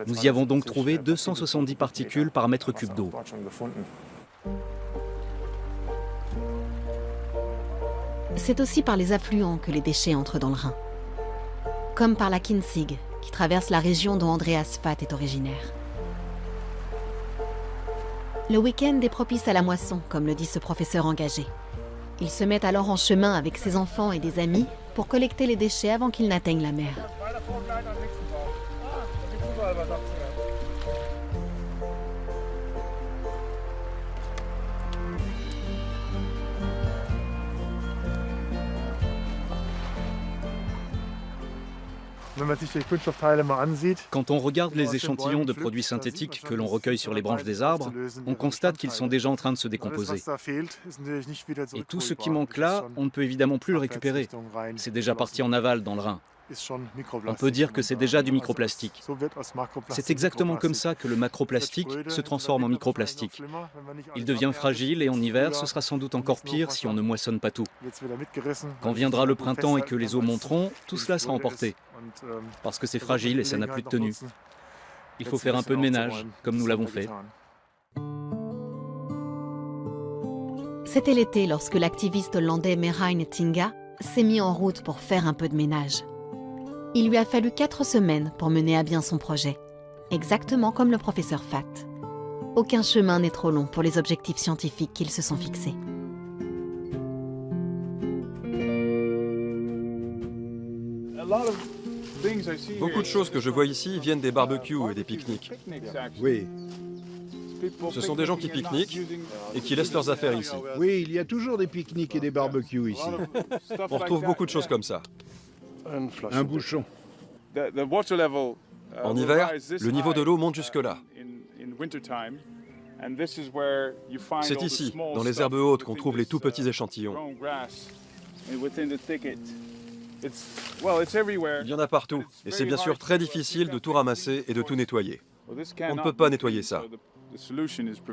Nous y avons donc trouvé 270 particules par mètre cube d'eau. C'est aussi par les affluents que les déchets entrent dans le Rhin, comme par la Kinzig, qui traverse la région dont Andreas Fath est originaire. Le week-end est propice à la moisson, comme le dit ce professeur engagé. Il se met alors en chemin avec ses enfants et des amis pour collecter les déchets avant qu'ils n'atteignent la mer. Quand on regarde les échantillons de produits synthétiques que l'on recueille sur les branches des arbres, on constate qu'ils sont déjà en train de se décomposer. Et tout ce qui manque là, on ne peut évidemment plus le récupérer. C'est déjà parti en aval dans le Rhin. On peut dire que c'est déjà du microplastique. C'est exactement comme ça que le macroplastique se transforme en microplastique. Il devient fragile et en hiver, ce sera sans doute encore pire si on ne moissonne pas tout. Quand viendra le printemps et que les eaux monteront, tout cela sera emporté. Parce que c'est fragile et ça n'a plus de tenue. Il faut faire un peu de ménage, comme nous l'avons fait. C'était l'été lorsque l'activiste hollandais Merijn Tinga s'est mis en route pour faire un peu de ménage. Il lui a fallu 4 semaines pour mener à bien son projet, exactement comme le professeur Fact. Aucun chemin n'est trop long pour les objectifs scientifiques qu'ils se sont fixés. Beaucoup de choses que je vois ici viennent des barbecues et des pique-niques. Oui. Ce sont des gens qui pique-niquent et qui laissent leurs affaires ici. Oui, il y a toujours des pique-niques et des barbecues ici. On retrouve beaucoup de choses comme ça. Un bouchon. En hiver, le niveau de l'eau monte jusque-là. C'est ici, dans les herbes hautes, qu'on trouve les tout petits échantillons. Il y en a partout, et c'est bien sûr très difficile de tout ramasser et de tout nettoyer. On ne peut pas nettoyer ça.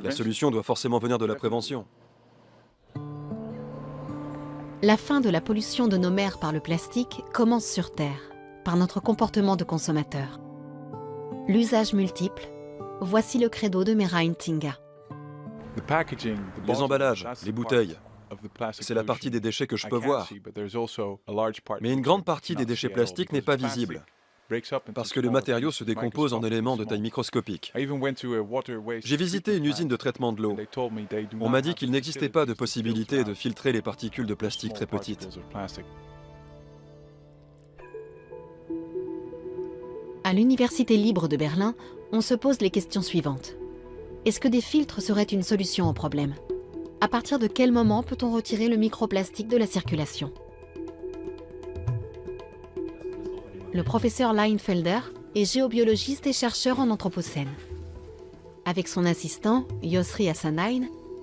La solution doit forcément venir de la prévention. La fin de la pollution de nos mers par le plastique commence sur Terre, par notre comportement de consommateur. L'usage multiple, voici le credo de Merijn Tinga. Les emballages, les bouteilles, c'est la partie des déchets que je peux voir. Mais une grande partie des déchets plastiques n'est pas visible, parce que le matériau se décompose en éléments de taille microscopique. J'ai visité une usine de traitement de l'eau. On m'a dit qu'il n'existait pas de possibilité de filtrer les particules de plastique très petites. À l'Université libre de Berlin, on se pose les questions suivantes. Est-ce que des filtres seraient une solution au problème ? À partir de quel moment peut-on retirer le microplastique de la circulation ? Le professeur Leinfelder est géobiologiste et chercheur en anthropocène. Avec son assistant, Yosri Hassanain,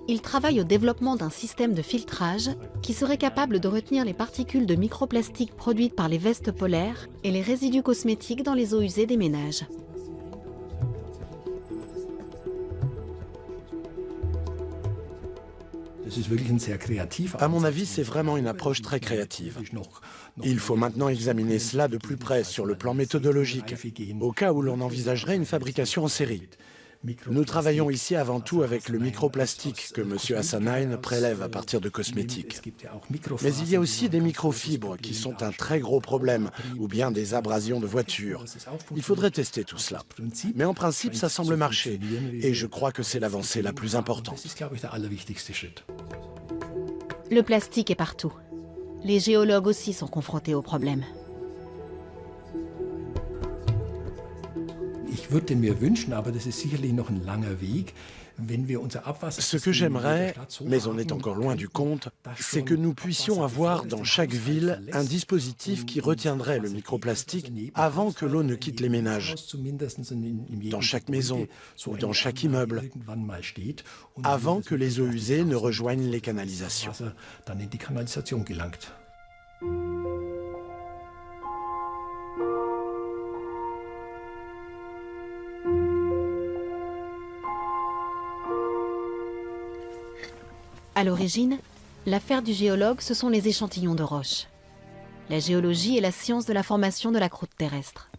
il travaille au développement d'un système de filtrage qui serait capable de retenir les particules de microplastique produites par les vestes polaires et les résidus cosmétiques dans les eaux usées des ménages. À mon avis, c'est vraiment une approche très créative. Il faut maintenant examiner cela de plus près sur le plan méthodologique, au cas où l'on envisagerait une fabrication en série. Nous travaillons ici avant tout avec le microplastique que M. Hassanain prélève à partir de cosmétiques. Mais il y a aussi des microfibres qui sont un très gros problème, ou bien des abrasions de voitures. Il faudrait tester tout cela. Mais en principe, ça semble marcher, et je crois que c'est l'avancée la plus importante. Le plastique est partout. Les géologues aussi sont confrontés au problème. Ce que j'aimerais, mais on est encore loin du compte, c'est que nous puissions avoir dans chaque ville un dispositif qui retiendrait le microplastique avant que l'eau ne quitte les ménages, dans chaque maison ou dans chaque immeuble, avant que les eaux usées ne rejoignent les canalisations. À l'origine, l'affaire du géologue, ce sont les échantillons de roches. La géologie est la science de la formation de la croûte terrestre.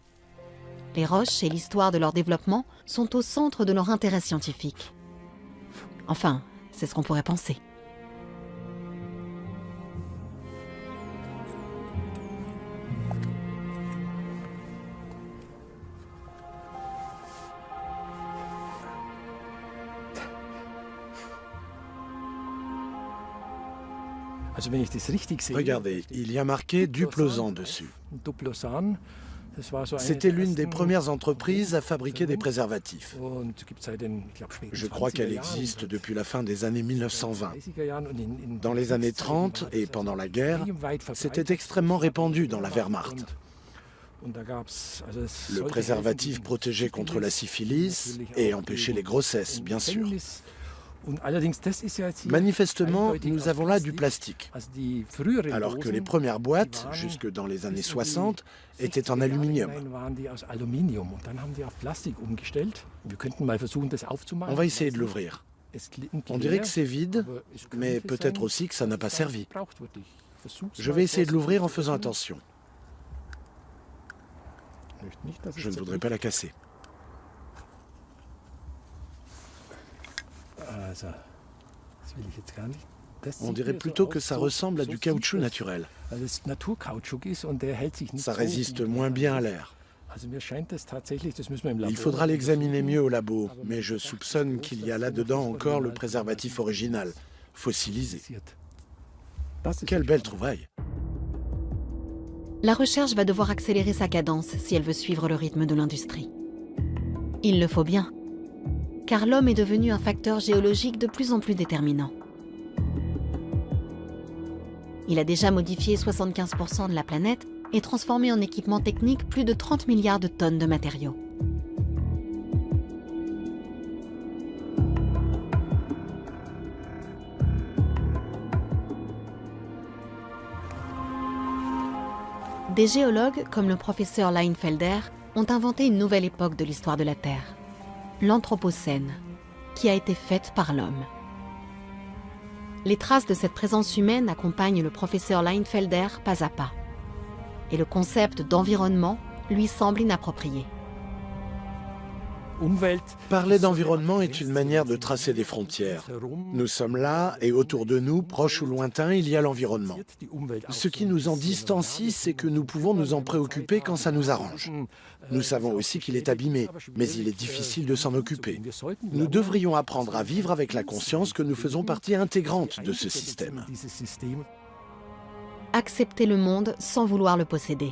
Les roches et l'histoire de leur développement sont au centre de leur intérêt scientifique. Enfin, c'est ce qu'on pourrait penser. Regardez, il y a marqué Duplosan dessus. C'était l'une des premières entreprises à fabriquer des préservatifs. Je crois qu'elle existe depuis la fin des années 1920. Dans les années 30 et pendant la guerre, c'était extrêmement répandu dans la Wehrmacht. Le préservatif protégeait contre la syphilis et empêchait les grossesses, bien sûr. Manifestement, nous avons là du plastique, alors que les premières boîtes, jusque dans les années 60, étaient en aluminium. On va essayer de l'ouvrir. On dirait que c'est vide, mais peut-être aussi que ça n'a pas servi. Je vais essayer de l'ouvrir en faisant attention. Je ne voudrais pas la casser. On dirait plutôt que ça ressemble à du caoutchouc naturel. Ça résiste moins bien à l'air. Il faudra l'examiner mieux au labo, mais je soupçonne qu'il y a là-dedans encore le préservatif original, fossilisé. Quelle belle trouvaille! La recherche va devoir accélérer sa cadence si elle veut suivre le rythme de l'industrie. Il le faut bien, car l'homme est devenu un facteur géologique de plus en plus déterminant. Il a déjà modifié 75% de la planète et transformé en équipement technique plus de 30 milliards de tonnes de matériaux. Des géologues, comme le professeur Leinfelder, ont inventé une nouvelle époque de l'histoire de la Terre, l'Anthropocène, qui a été faite par l'homme. Les traces de cette présence humaine accompagnent le professeur Leinfelder pas à pas, et le concept d'environnement lui semble inapproprié. Parler d'environnement est une manière de tracer des frontières. Nous sommes là et autour de nous, proches ou lointains, il y a l'environnement. Ce qui nous en distancie, c'est que nous pouvons nous en préoccuper quand ça nous arrange. Nous savons aussi qu'il est abîmé, mais il est difficile de s'en occuper. Nous devrions apprendre à vivre avec la conscience que nous faisons partie intégrante de ce système. Accepter le monde sans vouloir le posséder.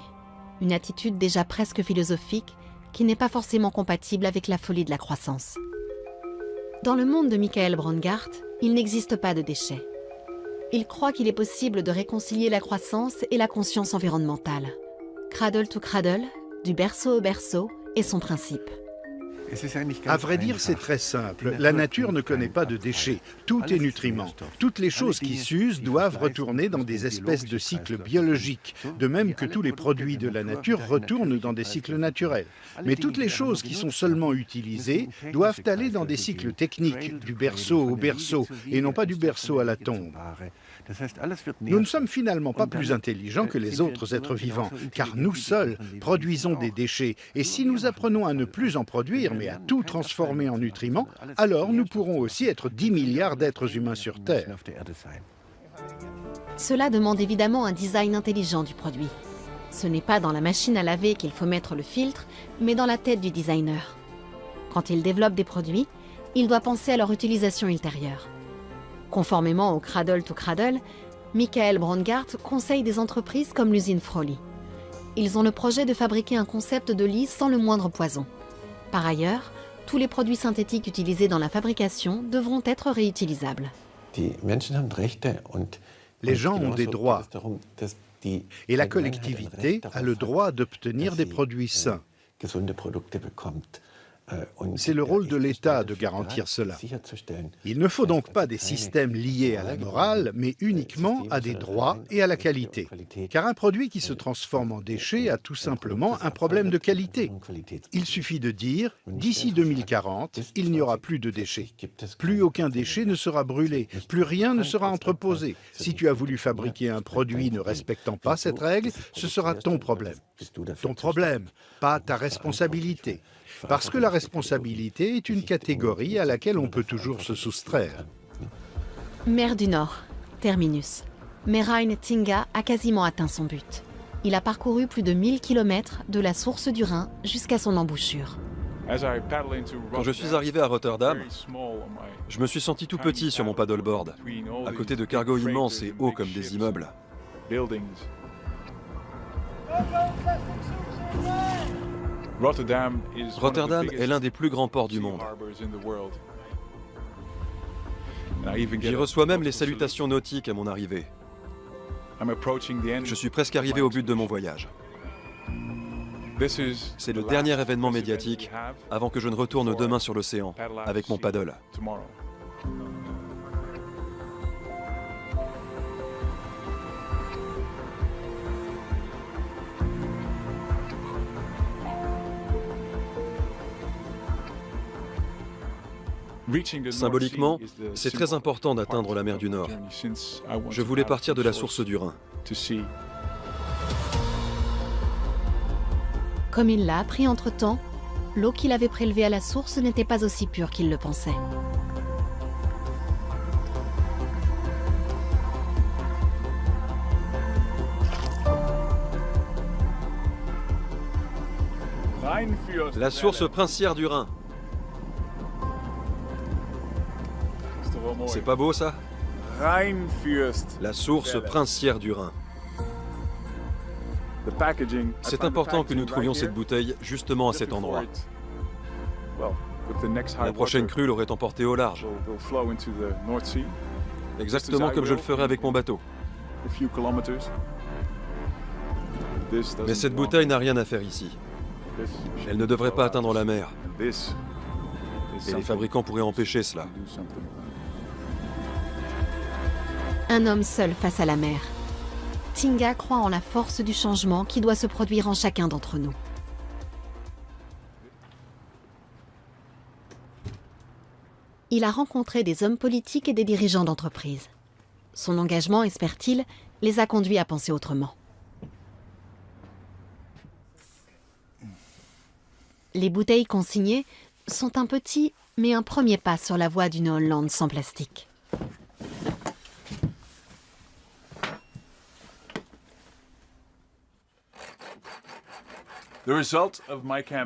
Une attitude déjà presque philosophique qui n'est pas forcément compatible avec la folie de la croissance. Dans le monde de Michael Braungart, il n'existe pas de déchets. Il croit qu'il est possible de réconcilier la croissance et la conscience environnementale. Cradle to cradle, du berceau au berceau, est son principe. À vrai dire, c'est très simple. La nature ne connaît pas de déchets. Tout est nutriment. Toutes les choses qui s'usent doivent retourner dans des espèces de cycles biologiques, de même que tous les produits de la nature retournent dans des cycles naturels. Mais toutes les choses qui sont seulement utilisées doivent aller dans des cycles techniques, du berceau au berceau, et non pas du berceau à la tombe. Nous ne sommes finalement pas plus intelligents que les autres êtres vivants, car nous seuls produisons des déchets. Et si nous apprenons à ne plus en produire, mais à tout transformer en nutriments, alors nous pourrons aussi être 10 milliards d'êtres humains sur Terre. Cela demande évidemment un design intelligent du produit. Ce n'est pas dans la machine à laver qu'il faut mettre le filtre, mais dans la tête du designer. Quand il développe des produits, il doit penser à leur utilisation ultérieure. Conformément au Cradle to Cradle, Michael Braungart conseille des entreprises comme l'usine Frawley. Ils ont le projet de fabriquer un concept de lit sans le moindre poison. Par ailleurs, tous les produits synthétiques utilisés dans la fabrication devront être réutilisables. Les gens ont des droits et la collectivité a le droit d'obtenir des produits sains. C'est le rôle de l'État de garantir cela. Il ne faut donc pas des systèmes liés à la morale, mais uniquement à des droits et à la qualité. Car un produit qui se transforme en déchet a tout simplement un problème de qualité. Il suffit de dire, d'ici 2040, il n'y aura plus de déchets. Plus aucun déchet ne sera brûlé, plus rien ne sera entreposé. Si tu as voulu fabriquer un produit ne respectant pas cette règle, ce sera ton problème. Ton problème, pas ta responsabilité. Parce que la responsabilité est une catégorie à laquelle on peut toujours se soustraire. Mer du Nord, terminus. Merain Tinga a quasiment atteint son but. Il a parcouru plus de 1000 km de la source du Rhin jusqu'à son embouchure. Quand je suis arrivé à Rotterdam, je me suis senti tout petit sur mon paddleboard, à côté de cargos immenses et hauts comme des immeubles. Rotterdam est l'un des plus grands ports du monde. J'y reçois même les salutations nautiques à mon arrivée. Je suis presque arrivé au but de mon voyage. C'est le dernier événement médiatique avant que je ne retourne demain sur l'océan avec mon paddle. Symboliquement, c'est très important d'atteindre la mer du Nord. Je voulais partir de la source du Rhin. Comme il l'a appris entre-temps, l'eau qu'il avait prélevée à la source n'était pas aussi pure qu'il le pensait. La source princière du Rhin. C'est pas beau ça? La source princière du Rhin. C'est important que nous trouvions cette bouteille justement à cet endroit. La prochaine crue l'aurait emportée au large. Exactement comme je le ferais avec mon bateau. Mais cette bouteille n'a rien à faire ici. Elle ne devrait pas atteindre la mer. Et les fabricants pourraient empêcher cela. Un homme seul face à la mer. Tinga croit en la force du changement qui doit se produire en chacun d'entre nous. Il a rencontré des hommes politiques et des dirigeants d'entreprise. Son engagement, espère-t-il, les a conduits à penser autrement. Les bouteilles consignées sont un petit, mais un premier pas sur la voie d'une Hollande sans plastique.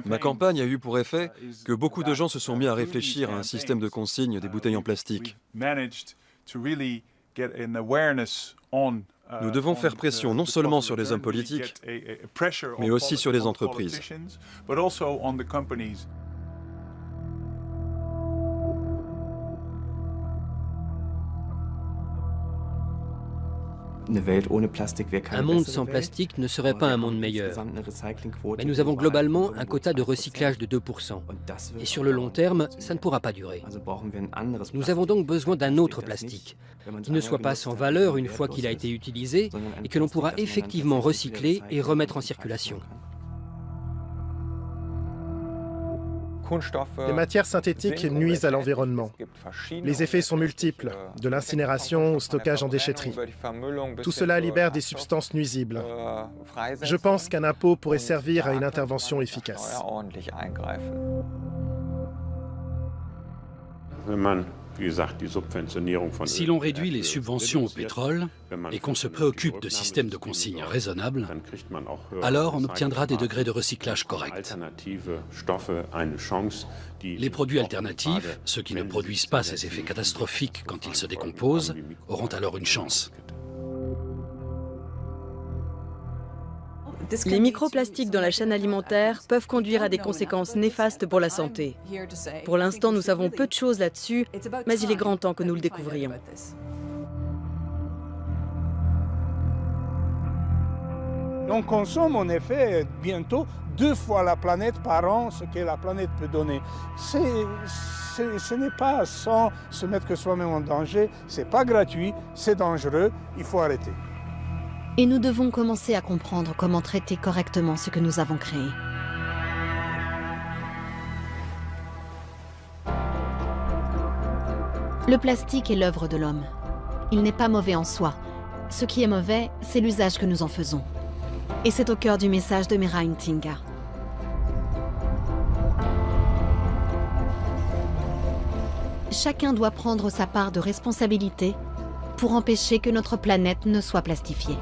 Ma campagne a eu pour effet que beaucoup de gens se sont mis à réfléchir à un système de consigne des bouteilles en plastique. Nous devons faire pression non seulement sur les hommes politiques, mais aussi sur les entreprises. Un monde sans plastique ne serait pas un monde meilleur. Mais nous avons globalement un quota de recyclage de 2%. Et sur le long terme, ça ne pourra pas durer. Nous avons donc besoin d'un autre plastique, qui ne soit pas sans valeur une fois qu'il a été utilisé et que l'on pourra effectivement recycler et remettre en circulation. Les matières synthétiques nuisent à l'environnement. Les effets sont multiples, de l'incinération au stockage en déchetterie. Tout cela libère des substances nuisibles. Je pense qu'un impôt pourrait servir à une intervention efficace. Si l'on réduit les subventions au pétrole et qu'on se préoccupe de systèmes de consigne raisonnables, alors on obtiendra des degrés de recyclage corrects. Les produits alternatifs, ceux qui ne produisent pas ces effets catastrophiques quand ils se décomposent, auront alors une chance. Les microplastiques dans la chaîne alimentaire peuvent conduire à des conséquences néfastes pour la santé. Pour l'instant, nous savons peu de choses là-dessus, mais il est grand temps que nous le découvrions. On consomme en effet bientôt 2 fois la planète par an, ce que la planète peut donner. Ce n'est pas sans se mettre soi-même en danger, c'est pas gratuit, c'est dangereux, il faut arrêter. Et nous devons commencer à comprendre comment traiter correctement ce que nous avons créé. Le plastique est l'œuvre de l'homme. Il n'est pas mauvais en soi. Ce qui est mauvais, c'est l'usage que nous en faisons. Et c'est au cœur du message de Merain Tinga. Chacun doit prendre sa part de responsabilité pour empêcher que notre planète ne soit plastifiée.